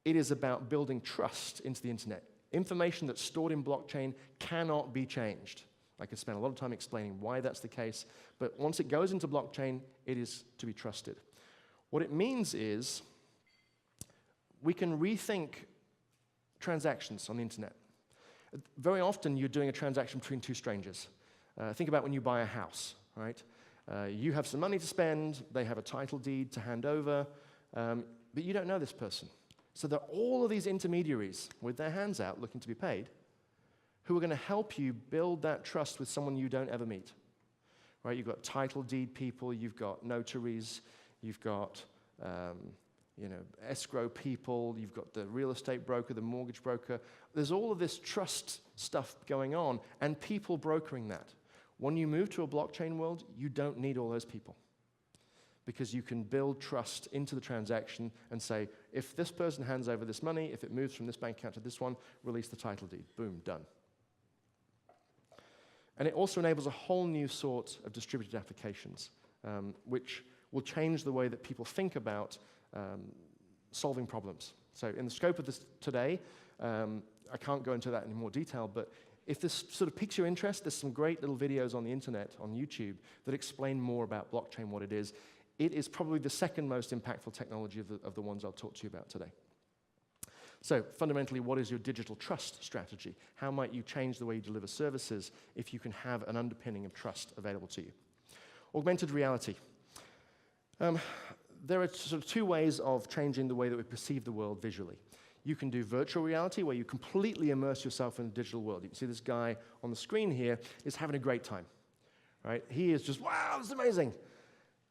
it is about building trust into the internet. Information that's stored in blockchain cannot be changed. I could spend a lot of time explaining why that's the case, but once it goes into blockchain, it is to be trusted. What it means is we can rethink transactions on the internet. Very often, you're doing a transaction between two strangers. Think about when you buy a house, right? You have some money to spend, they have a title deed to hand over, but you don't know this person. So there are all of these intermediaries with their hands out looking to be paid who are going to help you build that trust with someone you don't ever meet. Right? You've got title deed people, you've got notaries, you've got escrow people, you've got the real estate broker, the mortgage broker. There's all of this trust stuff going on and people brokering that. When you move to a blockchain world, you don't need all those people because you can build trust into the transaction and say, if this person hands over this money, if it moves from this bank account to this one, release the title deed. Boom, done. And it also enables a whole new sort of distributed applications, which will change the way that people think about solving problems. So in the scope of this today, I can't go into that in more detail, but if this sort of piques your interest, there's some great little videos on the internet, on YouTube, that explain more about blockchain, what it is. It is probably the second most impactful technology of the ones I'll talk to you about today. So fundamentally, what is your digital trust strategy? How might you change the way you deliver services if you can have an underpinning of trust available to you? Augmented reality. There are sort of two ways of changing the way that we perceive the world visually. You can do virtual reality, where you completely immerse yourself in a digital world. You can see this guy on the screen here is having a great time. Right? He is just, wow, this is amazing.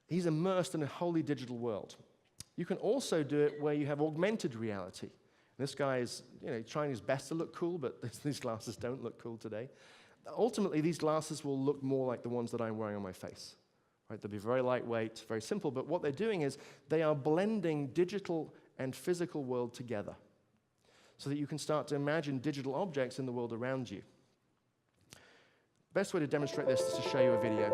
He's immersed in a wholly digital world. You can also do it where you have augmented reality. This guy is trying his best to look cool, but these glasses don't look cool today. Ultimately, these glasses will look more like the ones that I'm wearing on my face. Right? They'll be very lightweight, very simple, but what they're doing is they are blending digital and physical world together so that you can start to imagine digital objects in the world around you. Best way to demonstrate this is to show you a video.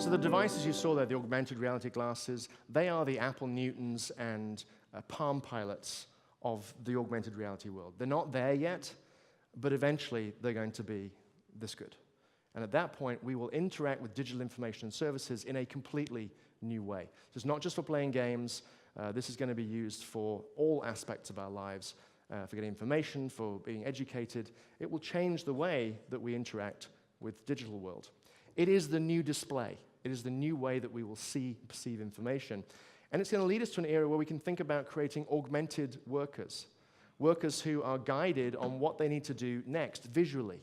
So the devices you saw there, the augmented reality glasses, they are the Apple Newtons and Palm Pilots of the augmented reality world. They're not there yet, but eventually they're going to be this good. And at that point, we will interact with digital information and services in a completely new way. So it's not just for playing games. This is going to be used for all aspects of our lives, for getting information, for being educated. It will change the way that we interact with the digital world. It is the new display. It is the new way that we will see and perceive information. And it's going to lead us to an era where we can think about creating augmented workers, workers who are guided on what they need to do next visually.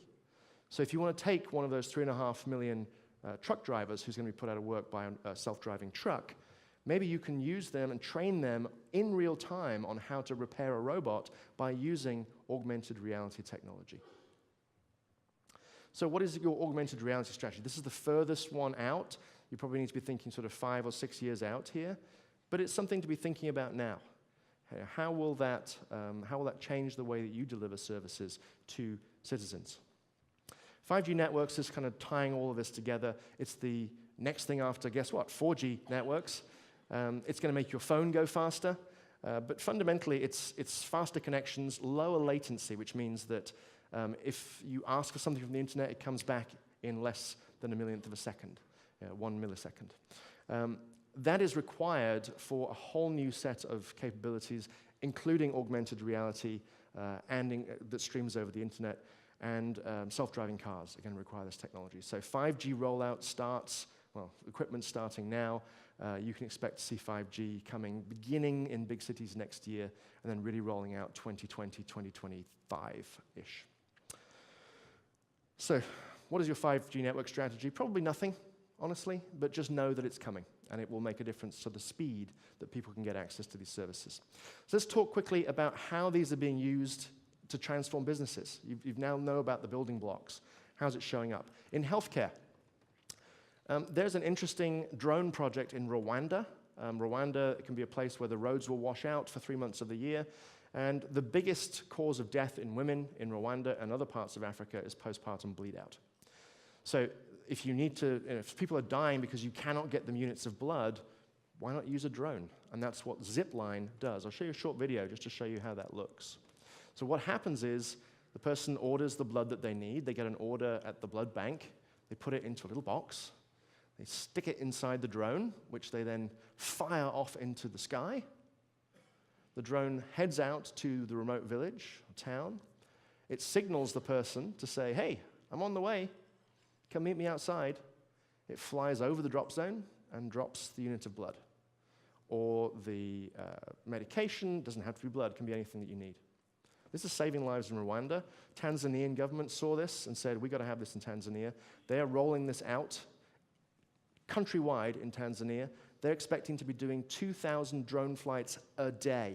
So if you want to take one of those 3.5 million truck drivers who's going to be put out of work by a self-driving truck, maybe you can use them and train them in real time on how to repair a robot by using augmented reality technology. So what is your augmented reality strategy? This is the furthest one out. You probably need to be thinking sort of 5 or 6 years out here, but it's something to be thinking about now. How will that change the way that you deliver services to citizens? 5G networks is kind of tying all of this together. It's the next thing after, guess what, 4G networks. It's going to make your phone go faster, but fundamentally it's faster connections, lower latency, which means that if you ask for something from the internet, it comes back in less than a millionth of a second, 1 millisecond. That is required for a whole new set of capabilities, including augmented reality that streams over the internet, and self-driving cars are going to require this technology. So 5G rollout starts, well, equipment's starting now. You can expect to see 5G beginning in big cities next year, and then really rolling out 2020, 2025-ish. So what is your 5G network strategy? Probably nothing, honestly, but just know that it's coming, and it will make a difference to the speed that people can get access to these services. So let's talk quickly about how these are being used to transform businesses. You now know about the building blocks. How's it showing up? In healthcare, there's an interesting drone project in Rwanda. Rwanda can be a place where the roads will wash out for 3 months of the year, and the biggest cause of death in women in Rwanda and other parts of Africa is postpartum bleed out. So if people are dying because you cannot get them units of blood, why not use a drone? And that's what Zipline does. I'll show you a short video just to show you how that looks. So what happens is the person orders the blood that they need. They get an order at the blood bank. They put it into a little box. They stick it inside the drone, which they then fire off into the sky. The drone heads out to the remote village or town. It signals the person to say, hey, I'm on the way. Come meet me outside. It flies over the drop zone and drops the unit of blood. Or the medication, doesn't have to be blood, it can be anything that you need. This is saving lives in Rwanda. Tanzanian government saw this and said, we've got to have this in Tanzania. They are rolling this out countrywide in Tanzania. They're expecting to be doing 2,000 drone flights a day,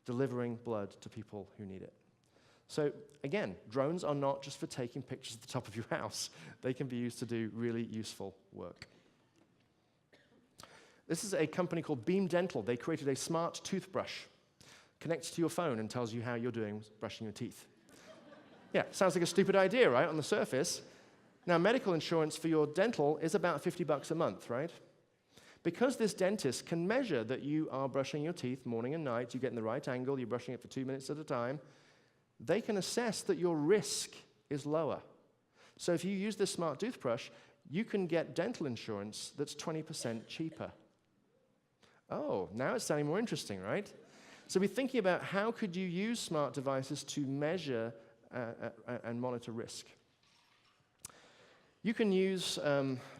delivering blood to people who need it. So again, drones are not just for taking pictures of the top of your house. They can be used to do really useful work. This is a company called Beam Dental. They created a smart toothbrush. Connects to your phone and tells you how you're doing brushing your teeth. Yeah, sounds like a stupid idea, right, on the surface. Now, medical insurance for your dental is about $50 a month, right? Because this dentist can measure that you are brushing your teeth morning and night, you get in the right angle, you're brushing it for 2 minutes at a time, they can assess that your risk is lower. So if you use this smart toothbrush, you can get dental insurance that's 20% cheaper. Oh, now it's sounding more interesting, right? So we're thinking about how could you use smart devices to measure and monitor risk. You can use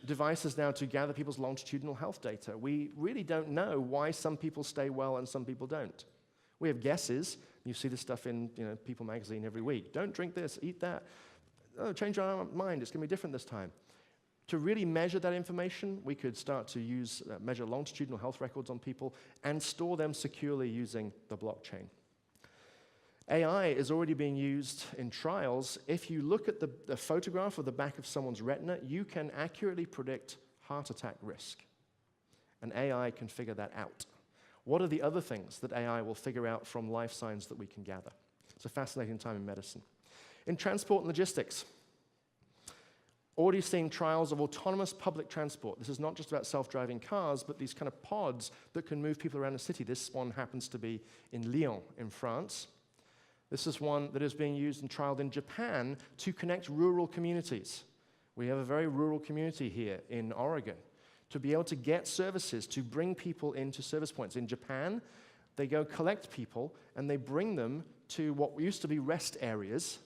devices now to gather people's longitudinal health data. We really don't know why some people stay well and some people don't. We have guesses. You see this stuff in People magazine every week. Don't drink this, eat that. Oh, change your mind, it's going to be different this time. To really measure that information, we could start to measure longitudinal health records on people and store them securely using the blockchain. AI is already being used in trials. If you look at the photograph of the back of someone's retina, you can accurately predict heart attack risk. And AI can figure that out. What are the other things that AI will figure out from life signs that we can gather? It's a fascinating time in medicine. In transport and logistics, already seeing trials of autonomous public transport. This is not just about self-driving cars, but these kind of pods that can move people around the city. This one happens to be in Lyon, in France. This is one that is being used and trialed in Japan to connect rural communities. We have a very rural community here in Oregon. To be able to get services, to bring people into service points. In Japan, they go collect people, and they bring them to what used to be rest areas,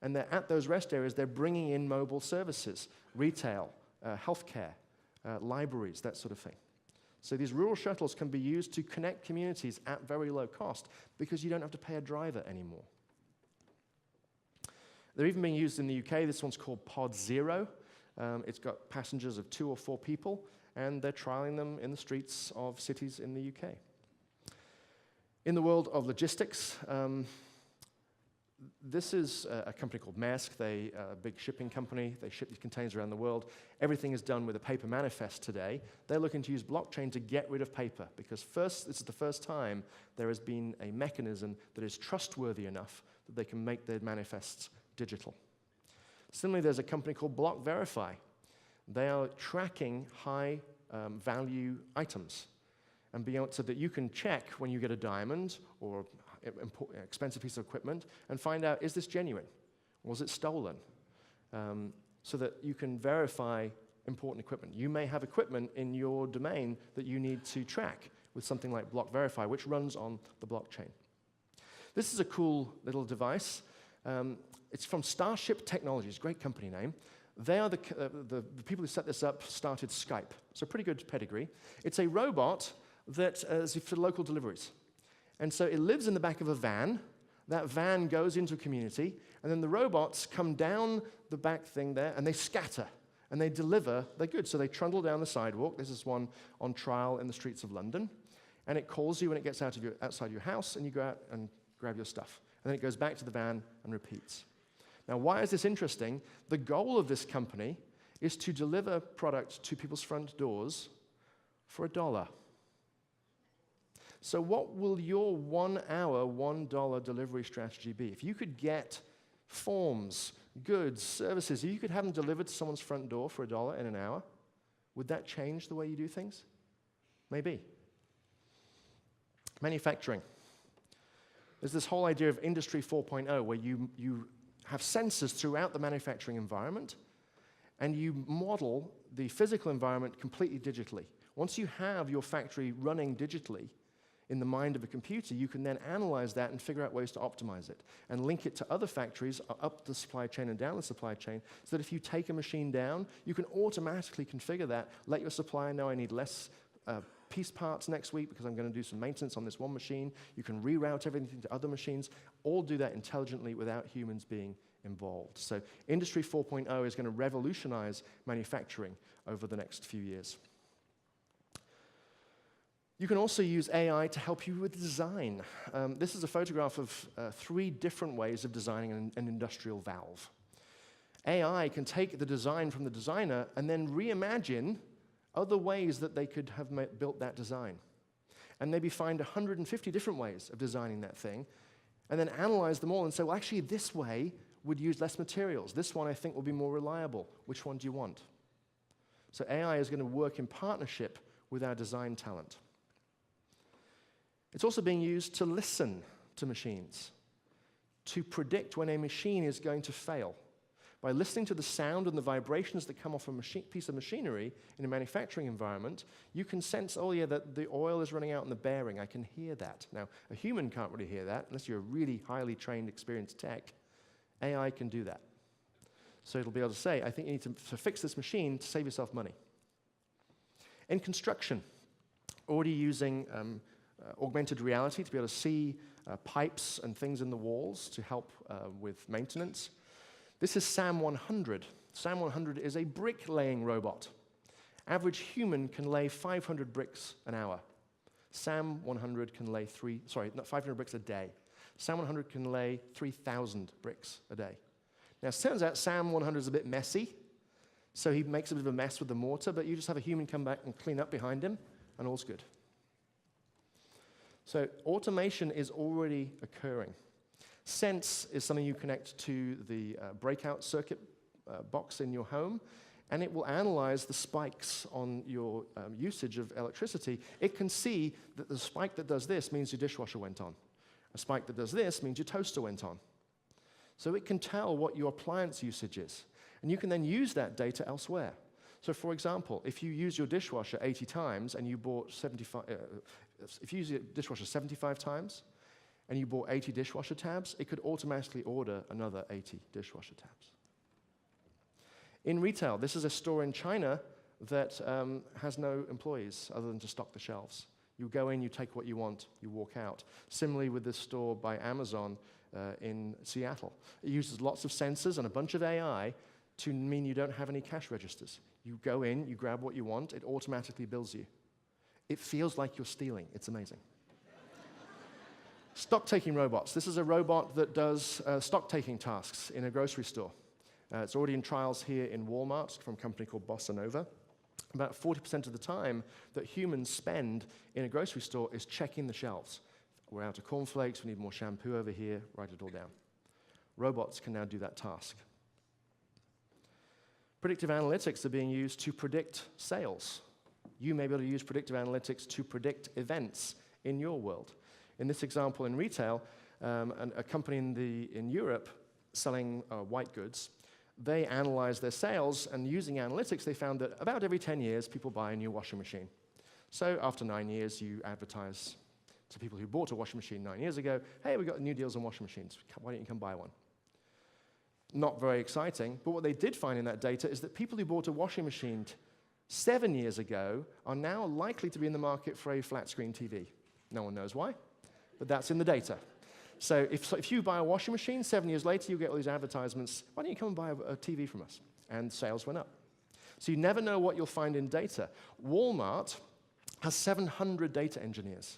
and they're at those rest areas, they're bringing in mobile services, retail, healthcare, libraries, that sort of thing. So these rural shuttles can be used to connect communities at very low cost because you don't have to pay a driver anymore. They're even being used in the UK. This one's called Pod Zero. It's got passengers of 2 or 4 people, and they're trialing them in the streets of cities in the UK. In the world of logistics, this is a company called Maersk. They're a big shipping company. They ship these containers around the world. Everything is done with a paper manifest today. They're looking to use blockchain to get rid of paper because this is the first time there has been a mechanism that is trustworthy enough that they can make their manifests digital. Similarly, there's a company called Block Verify. They are tracking high value items and being able so that you can check when you get a diamond or expensive piece of equipment and find out, is this genuine? Was it stolen? So that you can verify important equipment. You may have equipment in your domain that you need to track with something like Block Verify, which runs on the blockchain. This is a cool little device. It's from Starship Technologies, great company name. They are the people who set this up started Skype, so pretty good pedigree. It's a robot that is for local deliveries. And so it lives in the back of a van. That van goes into a community, and then the robots come down the back thing there, and they scatter, and they deliver their goods. So they trundle down the sidewalk. This is one on trial in the streets of London. And it calls you when it gets outside your house, and you go out and grab your stuff. And then it goes back to the van and repeats. Now, why is this interesting? The goal of this company is to deliver product to people's front doors for $1. So what will your 1 hour, $1 delivery strategy be? If you could get forms, goods, services, if you could have them delivered to someone's front door for $1 in an hour, would that change the way you do things? Maybe. Manufacturing. There's this whole idea of Industry 4.0 where you have sensors throughout the manufacturing environment and you model the physical environment completely digitally. Once you have your factory running digitally in the mind of a computer, you can then analyze that and figure out ways to optimize it and link it to other factories up the supply chain and down the supply chain so that if you take a machine down, you can automatically configure that, let your supplier know I need less piece parts next week because I'm going to do some maintenance on this one machine. You can reroute everything to other machines, all do that intelligently without humans being involved. So Industry 4.0 is going to revolutionize manufacturing over the next few years. You can also use AI to help you with design. This is a photograph of 3 different ways of designing an industrial valve. AI can take the design from the designer and then reimagine other ways that they could have built that design. And maybe find 150 different ways of designing that thing, and then analyze them all and say, well, actually, this way would use less materials. This one I think will be more reliable. Which one do you want? So AI is going to work in partnership with our design talent. It's also being used to listen to machines, to predict when a machine is going to fail. By listening to the sound and the vibrations that come off a piece of machinery in a manufacturing environment, you can sense, oh yeah, that the oil is running out in the bearing. I can hear that. Now, a human can't really hear that unless you're a really highly trained, experienced tech. AI can do that. So it'll be able to say, I think you need to fix this machine to save yourself money. In construction, already using augmented reality to be able to see pipes and things in the walls to help with maintenance. This is SAM 100. SAM 100 is a bricklaying robot. Average human can lay 500 bricks an hour. SAM 100 can lay 500 bricks a day. SAM 100 can lay 3,000 bricks a day. Now, it turns out SAM 100 is a bit messy, so he makes a bit of a mess with the mortar, but you just have a human come back and clean up behind him, and all's good. So automation is already occurring. Sense is something you connect to the breakout circuit box in your home, and it will analyze the spikes on your usage of electricity. It can see that the spike that does this means your dishwasher went on. A spike that does this means your toaster went on. So it can tell what your appliance usage is, and you can then use that data elsewhere. So for example, if you use your dishwasher 80 times and you bought if you use your dishwasher 75 times, and you bought 80 dishwasher tabs, it could automatically order another 80 dishwasher tabs. In retail, this is a store in China that has no employees other than to stock the shelves. You go in, you take what you want, you walk out. Similarly with this store by Amazon in Seattle. It uses lots of sensors and a bunch of AI to mean you don't have any cash registers. You go in, you grab what you want, it automatically bills you. It feels like you're stealing. It's amazing. Stock-taking robots. This is a robot that does stock-taking tasks in a grocery store. It's already in trials here in Walmart from a company called Bossa Nova. About 40% of the time that humans spend in a grocery store is checking the shelves. We're out of cornflakes, we need more shampoo over here, write it all down. Robots can now do that task. Predictive analytics are being used to predict sales. You may be able to use predictive analytics to predict events in your world. In this example in retail, a company in Europe selling white goods, they analyzed their sales, and using analytics, they found that about every 10 years, people buy a new washing machine. So after 9 years, you advertise to people who bought a washing machine 9 years ago, hey, we've got new deals on washing machines. Why don't you come buy one? Not very exciting, but what they did find in that data is that people who bought a washing machine 7 years ago are now likely to be in the market for a flat-screen TV. No one knows why, but that's in the data. So if you buy a washing machine, 7 years later, you get all these advertisements, why don't you come and buy a TV from us? And sales went up. So you never know what you'll find in data. Walmart has 700 data engineers,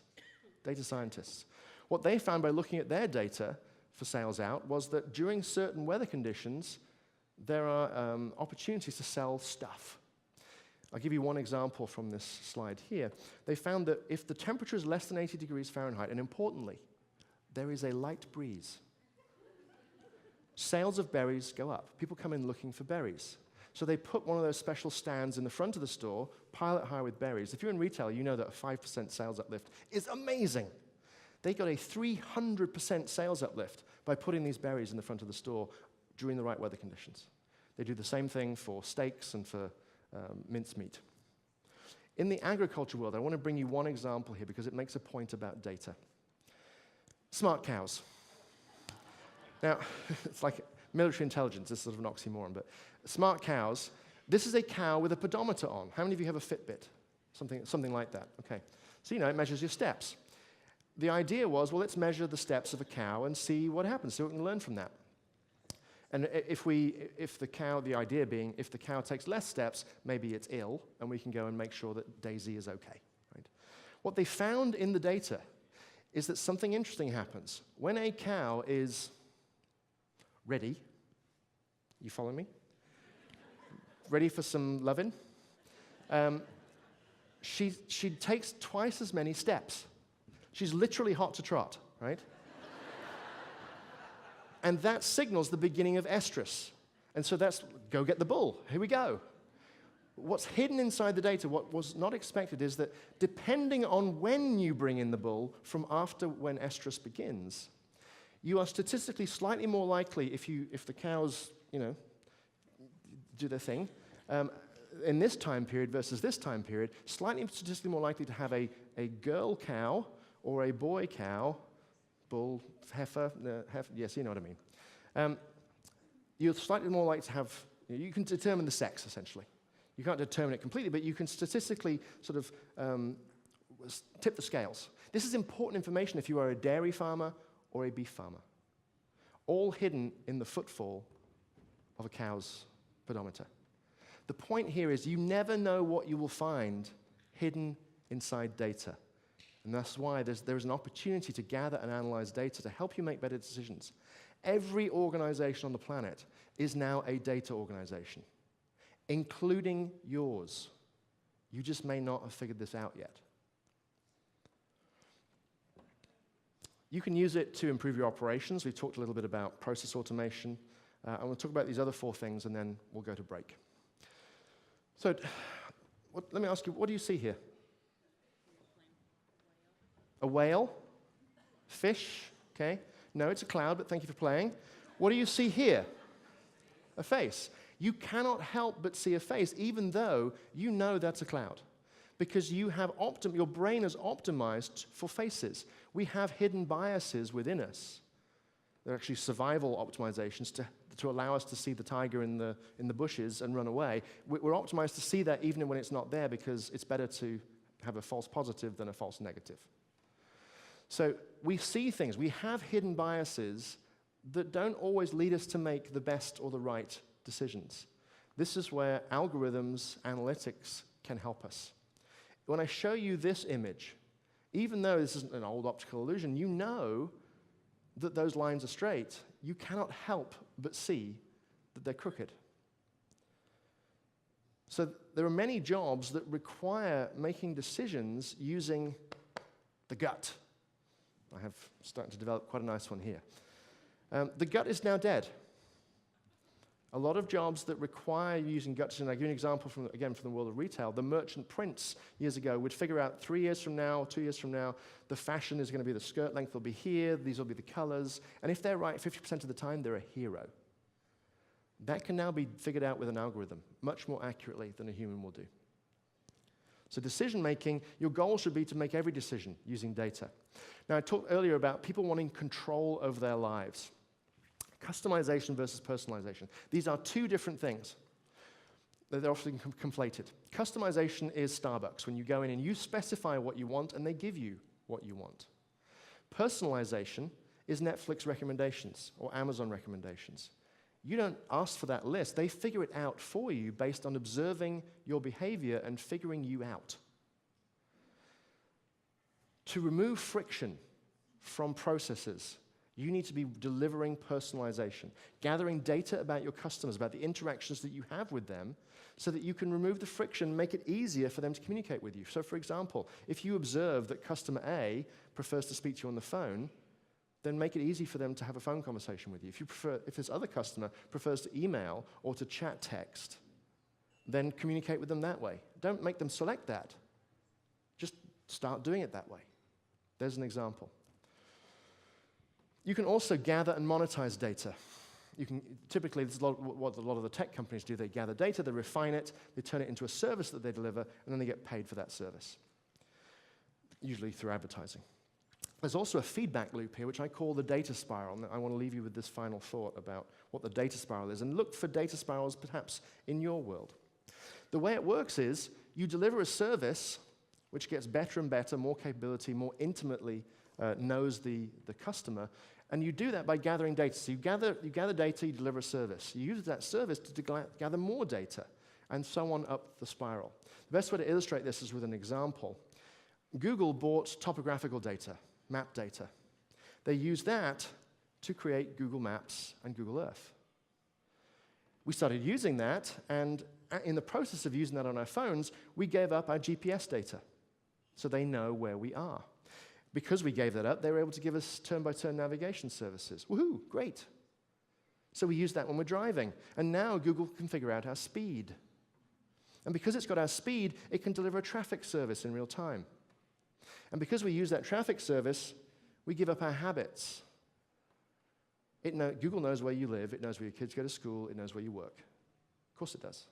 data scientists. What they found by looking at their data for sales out was that during certain weather conditions, there are opportunities to sell stuff. I'll give you one example from this slide here. They found that if the temperature is less than 80 degrees Fahrenheit, and importantly, there is a light breeze, sales of berries go up. People come in looking for berries. So they put one of those special stands in the front of the store, pile it high with berries. If you're in retail, you know that a 5% sales uplift is amazing. They got a 300% sales uplift by putting these berries in the front of the store during the right weather conditions. They do the same thing for steaks and for mincemeat. In the agriculture world, I want to bring you one example here because it makes a point about data. Smart cows. Now, it's like military intelligence, this is sort of an oxymoron, but smart cows, this is a cow with a pedometer on. How many of you have a Fitbit? Something like that, okay. So you know, it measures your steps. The idea was, well, let's measure the steps of a cow and see what happens, so we can learn from that. And the idea being, if the cow takes less steps, maybe it's ill, and we can go and make sure that Daisy is okay, right? What they found in the data is that something interesting happens. When a cow is ready, you following me? Ready for some loving? She takes twice as many steps. She's literally hot to trot, right? And that signals the beginning of estrus. And so that's, go get the bull, here we go. What's hidden inside the data, what was not expected, is that depending on when you bring in the bull from after when estrus begins, you are statistically slightly more likely, if the cows, do their thing, in this time period versus this time period, slightly statistically more likely to have a girl cow or a boy cow, bull, heifer, yes, you know what I mean. You're slightly more likely to have, you can determine the sex, essentially. You can't determine it completely, but you can statistically sort of tip the scales. This is important information if you are a dairy farmer or a beef farmer. All hidden in the footfall of a cow's pedometer. The point here is you never know what you will find hidden inside data. And that's why there's an opportunity to gather and analyze data to help you make better decisions. Every organization on the planet is now a data organization, including yours. You just may not have figured this out yet. You can use it to improve your operations. We've talked a little bit about process automation. And we'll talk about these other 4 things, and then we'll go to break. So let me ask you, what do you see here? A whale? Fish? Okay. No, it's a cloud, but thank you for playing. What do you see here? A face. You cannot help but see a face, even though you know that's a cloud, because you have your brain is optimized for faces. We have hidden biases within us. They're actually survival optimizations to allow us to see the tiger in the bushes and run away. We're optimized to see that even when it's not there, because it's better to have a false positive than a false negative. So we see things. We have hidden biases that don't always lead us to make the best or the right decisions. This is where algorithms, analytics can help us. When I show you this image, even though this isn't an old optical illusion, you know that those lines are straight. You cannot help but see that they're crooked. So there are many jobs that require making decisions using the gut. I have started to develop quite a nice one here. The gut is now dead. A lot of jobs that require using gut, and I'll give you an example from the world of retail. The merchant prince years ago would figure out 3 years from now, 2 years from now, the fashion is going to be the skirt length will be here, these will be the colors, and if they're right 50% of the time, they're a hero. That can now be figured out with an algorithm, much more accurately than a human will do. So decision making, your goal should be to make every decision using data. Now, I talked earlier about people wanting control over their lives. Customization versus personalization. These are two different things. They're often conflated. Customization is Starbucks, when you go in and you specify what you want and they give you what you want. Personalization is Netflix recommendations or Amazon recommendations. You don't ask for that list. They figure it out for you based on observing your behavior and figuring you out. To remove friction from processes, you need to be delivering personalization, gathering data about your customers, about the interactions that you have with them, so that you can remove the friction, make it easier for them to communicate with you. So for example, if you observe that customer A prefers to speak to you on the phone, then make it easy for them to have a phone conversation with you. If this other customer prefers to email or to chat text, then communicate with them that way. Don't make them select that. Just start doing it that way. There's an example. You can also gather and monetize data. Typically, this is what a lot of the tech companies do. They gather data, they refine it, they turn it into a service that they deliver, and then they get paid for that service, usually through advertising. There's also a feedback loop here, which I call the data spiral. And I want to leave you with this final thought about what the data spiral is, and look for data spirals perhaps in your world. The way it works is you deliver a service which gets better and better, more capability, more intimately knows the customer, and you do that by gathering data. So you gather data, you deliver a service. You use that service to gather more data, and so on up the spiral. The best way to illustrate this is with an example. Google bought topographical data, map data. They used that to create Google Maps and Google Earth. We started using that, and in the process of using that on our phones, we gave up our GPS data, so they know where we are. Because we gave that up, they were able to give us turn-by-turn navigation services. Woohoo, great. So we use that when we're driving. And now Google can figure out our speed. And because it's got our speed, it can deliver a traffic service in real time. And because we use that traffic service, we give up our habits. Google knows where you live, it knows where your kids go to school, it knows where you work. Of course it does.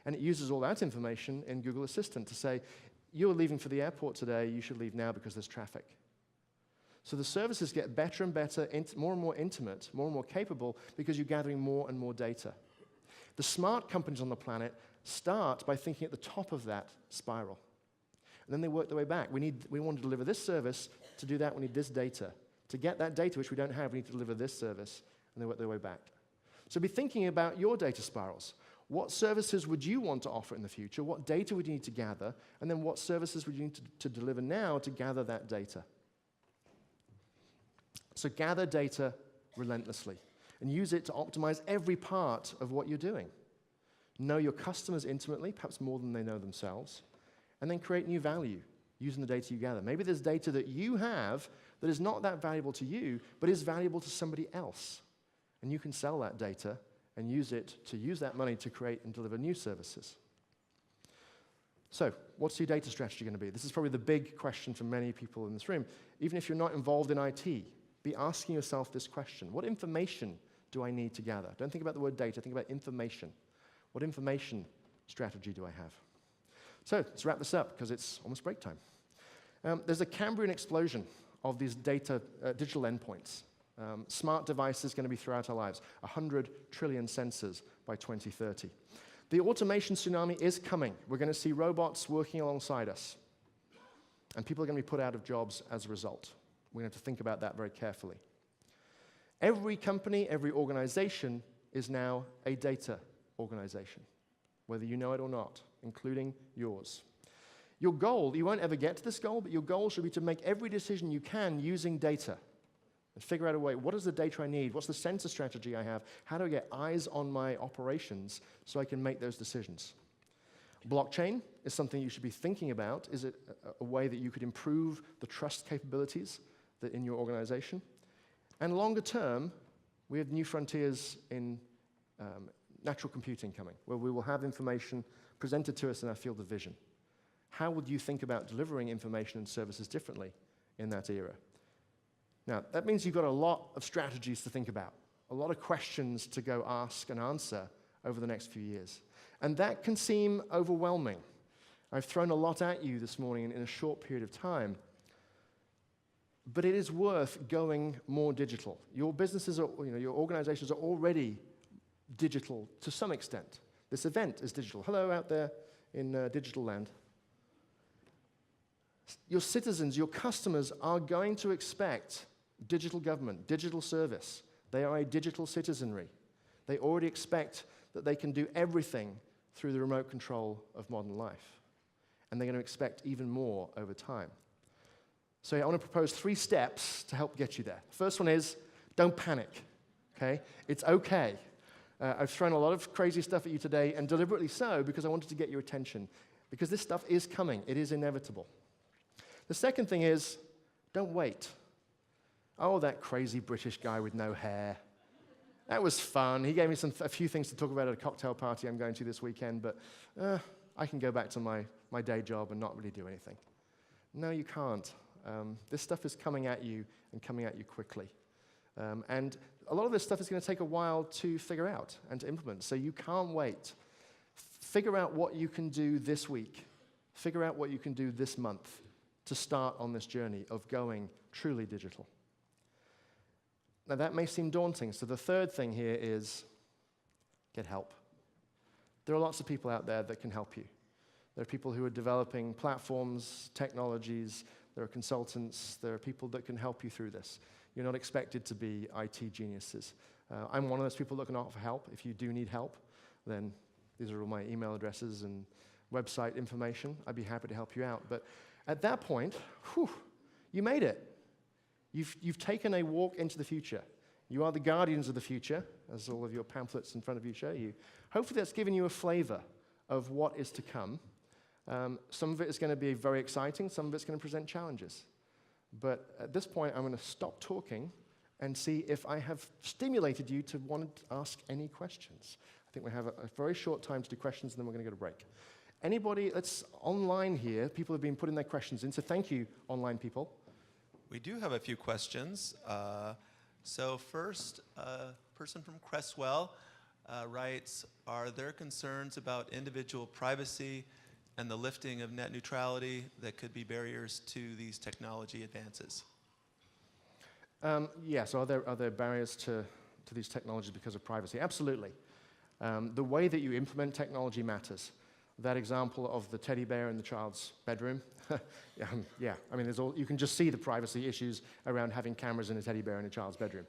And it uses all that information in Google Assistant to say, you're leaving for the airport today, you should leave now because there's traffic. So the services get better and better, more and more intimate, more and more capable, because you're gathering more and more data. The smart companies on the planet start by thinking at the top of that spiral. And then they work their way back. We want to deliver this service. To do that, we need this data. To get that data, which we don't have, we need to deliver this service. And they work their way back. So be thinking about your data spirals. What services would you want to offer in the future? What data would you need to gather? And then what services would you need to deliver now to gather that data? So gather data relentlessly and use it to optimize every part of what you're doing. Know your customers intimately, perhaps more than they know themselves, and then create new value using the data you gather. Maybe there's data that you have that is not that valuable to you, but is valuable to somebody else. And you can sell that data and use that money to create and deliver new services. So, what's your data strategy going to be? This is probably the big question for many people in this room. Even if you're not involved in IT, be asking yourself this question. What information do I need to gather? Don't think about the word data, think about information. What information strategy do I have? So, let's wrap this up, because it's almost break time. There's a Cambrian explosion of these digital endpoints. Smart devices going to be throughout our lives. 100 trillion sensors by 2030. The automation tsunami is coming. We're going to see robots working alongside us. And people are going to be put out of jobs as a result. We're going to have to think about that very carefully. Every company, every organization is now a data organization, whether you know it or not, including yours. Your goal, you won't ever get to this goal, but your goal should be to make every decision you can using data and figure out a way, what is the data I need? What's the sensor strategy I have? How do I get eyes on my operations so I can make those decisions? Blockchain is something you should be thinking about. Is it a way that you could improve the trust capabilities that in your organization? And longer term, we have new frontiers in natural computing coming, where we will have information presented to us in our field of vision. How would you think about delivering information and services differently in that era? Now, that means you've got a lot of strategies to think about, a lot of questions to go ask and answer over the next few years. And that can seem overwhelming. I've thrown a lot at you this morning in a short period of time. But it is worth going more digital. Your businesses, your organizations are already digital to some extent. This event is digital. Hello out there in digital land. Your citizens, your customers are going to expect digital government, digital service. They are a digital citizenry. They already expect that they can do everything through the remote control of modern life. And they're going to expect even more over time. So I want to propose 3 steps to help get you there. First one is, don't panic, okay? It's okay. I've thrown a lot of crazy stuff at you today, and deliberately so, because I wanted to get your attention. Because this stuff is coming. It is inevitable. The second thing is, don't wait. Oh, that crazy British guy with no hair. That was fun. He gave me a few things to talk about at a cocktail party I'm going to this weekend, but I can go back to my day job and not really do anything. No, you can't. This stuff is coming at you and coming at you quickly. And a lot of this stuff is going to take a while to figure out and to implement, so you can't wait. Figure out what you can do this week. Figure out what you can do this month to start on this journey of going truly digital. Now, that may seem daunting, so the third thing here is get help. There are lots of people out there that can help you. There are people who are developing platforms, technologies. There are consultants. There are people that can help you through this. You're not expected to be IT geniuses. I'm one of those people that can offer help. If you do need help, then these are all my email addresses and website information. I'd be happy to help you out. But at that point, you made it. You've taken a walk into the future. You are the guardians of the future, as all of your pamphlets in front of you show you. Hopefully that's given you a flavor of what is to come. Some of it is going to be very exciting. Some of it's going to present challenges. But at this point, I'm going to stop talking and see if I have stimulated you to want to ask any questions. I think we have a very short time to do questions, and then we're going to go to break. Anybody that's online here, people have been putting their questions in, so thank you, online people. We do have a few questions. So first, a person from Cresswell writes, are there concerns about individual privacy and the lifting of net neutrality that could be barriers to these technology advances? Yes, are there barriers to these technologies because of privacy? Absolutely. The way that you implement technology matters. That example of the teddy bear in the child's bedroom, yeah, I mean, you can just see the privacy issues around having cameras and a teddy bear in a child's bedroom.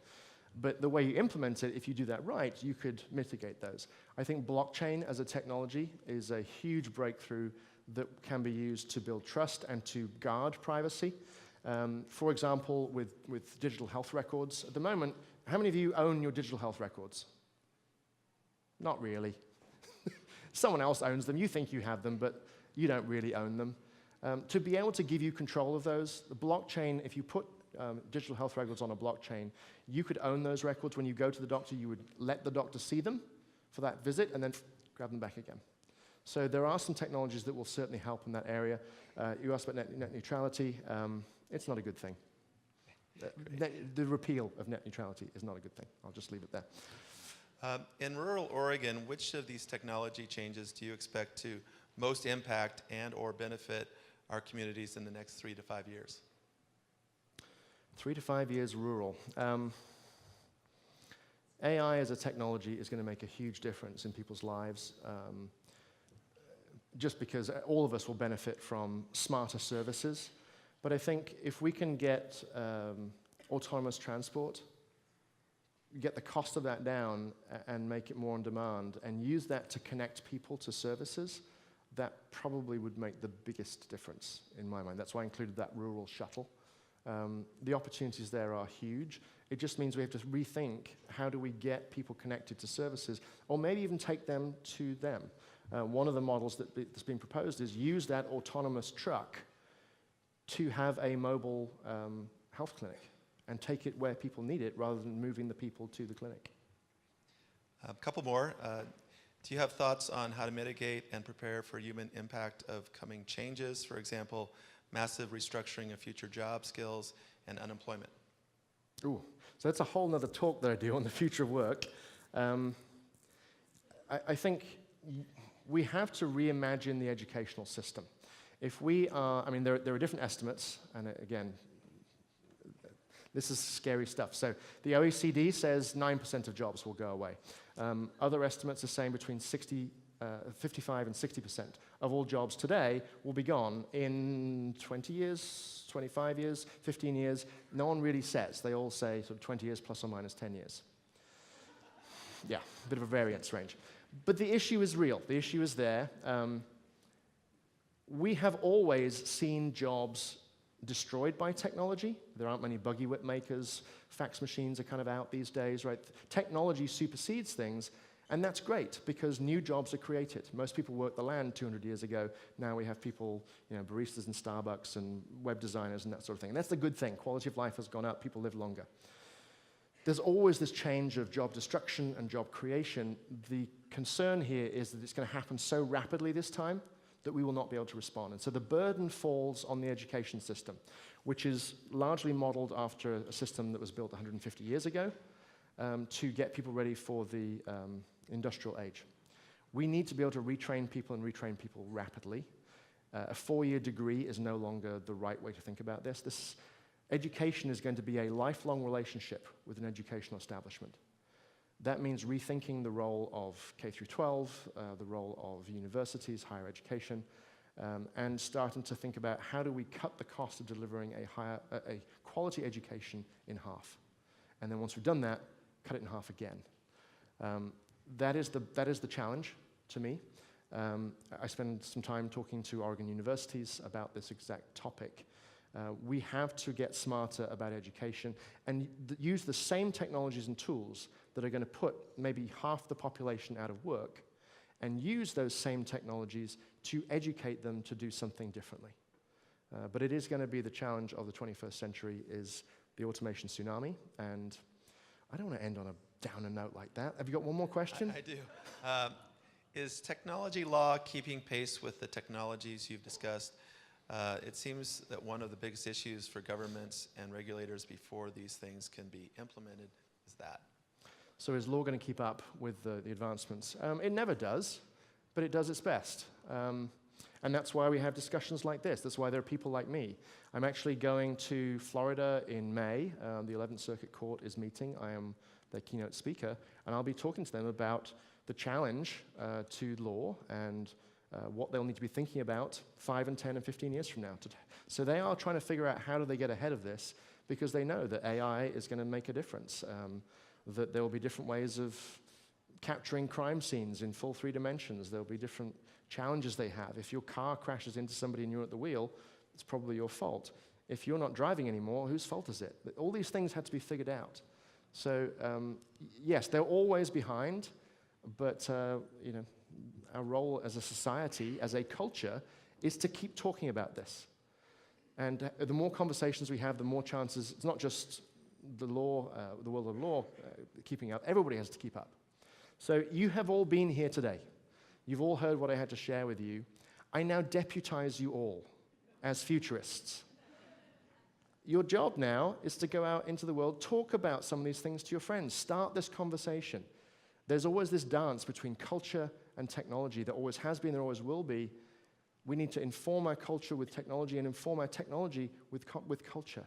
But the way you implement it, if you do that right, you could mitigate those. I think blockchain as a technology is a huge breakthrough that can be used to build trust and to guard privacy. For example, with digital health records. At the moment, how many of you own your digital health records? Not really. Someone else owns them. You think you have them, but you don't really own them. To be able to give you control of those, the blockchain, if you put digital health records on a blockchain, you could own those records. When you go to the doctor, you would let the doctor see them for that visit and then grab them back again. So there are some technologies that will certainly help in that area. You asked about net neutrality. It's not a good thing. The repeal of net neutrality is not a good thing. I'll just leave it there. In rural Oregon, which of these technology changes do you expect to most impact and or benefit our communities in the next 3 to 5 years? 3 to 5 years rural. AI as a technology is going to make a huge difference in people's lives, just because all of us will benefit from smarter services. But I think if we can get autonomous transport, get the cost of that down and make it more on demand, and use that to connect people to services, that probably would make the biggest difference in my mind. That's why I included that rural shuttle. The opportunities there are huge. It just means we have to rethink how do we get people connected to services, or maybe even take them to them. One of the models that's been proposed is use that autonomous truck to have a mobile health clinic and take it where people need it rather than moving the people to the clinic. A couple more. Do you have thoughts on how to mitigate and prepare for human impact of coming changes? For example, massive restructuring of future job skills and unemployment. Ooh, so that's a whole nother talk that I do on the future of work. I think we have to reimagine the educational system. If we are, I mean, there are different estimates, and again, this is scary stuff. So the OECD says 9% of jobs will go away. Other estimates are saying between 55 and 60% of all jobs today will be gone in 20 years, 25 years, 15 years. No one really says. They all say sort of 20 years plus or minus 10 years. Yeah, a bit of a variance range. But the issue is real. The issue is there. We have always seen jobs destroyed by technology. There aren't many buggy whip makers. Fax machines are kind of out these days, right? Technology supersedes things, and that's great because new jobs are created. Most people worked the land 200 years ago. Now we have people, baristas in Starbucks and web designers and that sort of thing. And that's the good thing. Quality of life has gone up. People live longer. There's always this change of job destruction and job creation. The concern here is that it's going to happen so rapidly this time that we will not be able to respond. And so the burden falls on the education system, which is largely modeled after a system that was built 150 years ago to get people ready for the industrial age. We need to be able to retrain people and retrain people rapidly. A 4-year degree is no longer the right way to think about this. Education is going to be a lifelong relationship with an educational establishment. That means rethinking the role of K through 12, the role of universities, higher education, and starting to think about how do we cut the cost of delivering a quality education in half. And then once we've done that, cut it in half again. That is the challenge to me. I spend some time talking to Oregon universities about this exact topic. We have to get smarter about education and use the same technologies and tools that are going to put maybe half the population out of work and use those same technologies to educate them to do something differently. But it is going to be the challenge of the 21st century is the automation tsunami, and I don't want to end on a downer note like that. Have you got one more question? I do. Is technology law keeping pace with the technologies you've discussed? It seems that one of the biggest issues for governments and regulators before these things can be implemented is that. So is law going to keep up with the advancements? It never does, but it does its best. And that's why we have discussions like this. That's why there are people like me. I'm actually going to Florida in May. The 11th Circuit Court is meeting. I am their keynote speaker, and I'll be talking to them about the challenge to law and what they'll need to be thinking about 5 and 10 and 15 years from now. So they are trying to figure out how do they get ahead of this because they know that AI is going to make a difference, that there will be different ways of capturing crime scenes in full 3 dimensions. There will be different challenges they have. If your car crashes into somebody and you're at the wheel, it's probably your fault. If you're not driving anymore, whose fault is it? All these things had to be figured out. So yes, they're always behind, but our role as a society, as a culture, is to keep talking about this. And the more conversations we have, the more chances, it's not just the law, the world of law keeping up, everybody has to keep up. So you have all been here today. You've all heard what I had to share with you. I now deputize you all as futurists. Your job now is to go out into the world, talk about some of these things to your friends, start this conversation. There's always this dance between culture and technology. There always has been, there always will be. We need to inform our culture with technology and inform our technology with culture.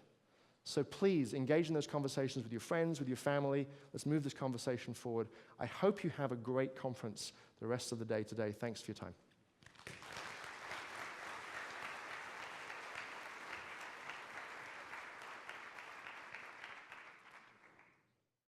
So please engage in those conversations with your friends, with your family. Let's move this conversation forward. I hope you have a great conference the rest of the day today. Thanks for your time.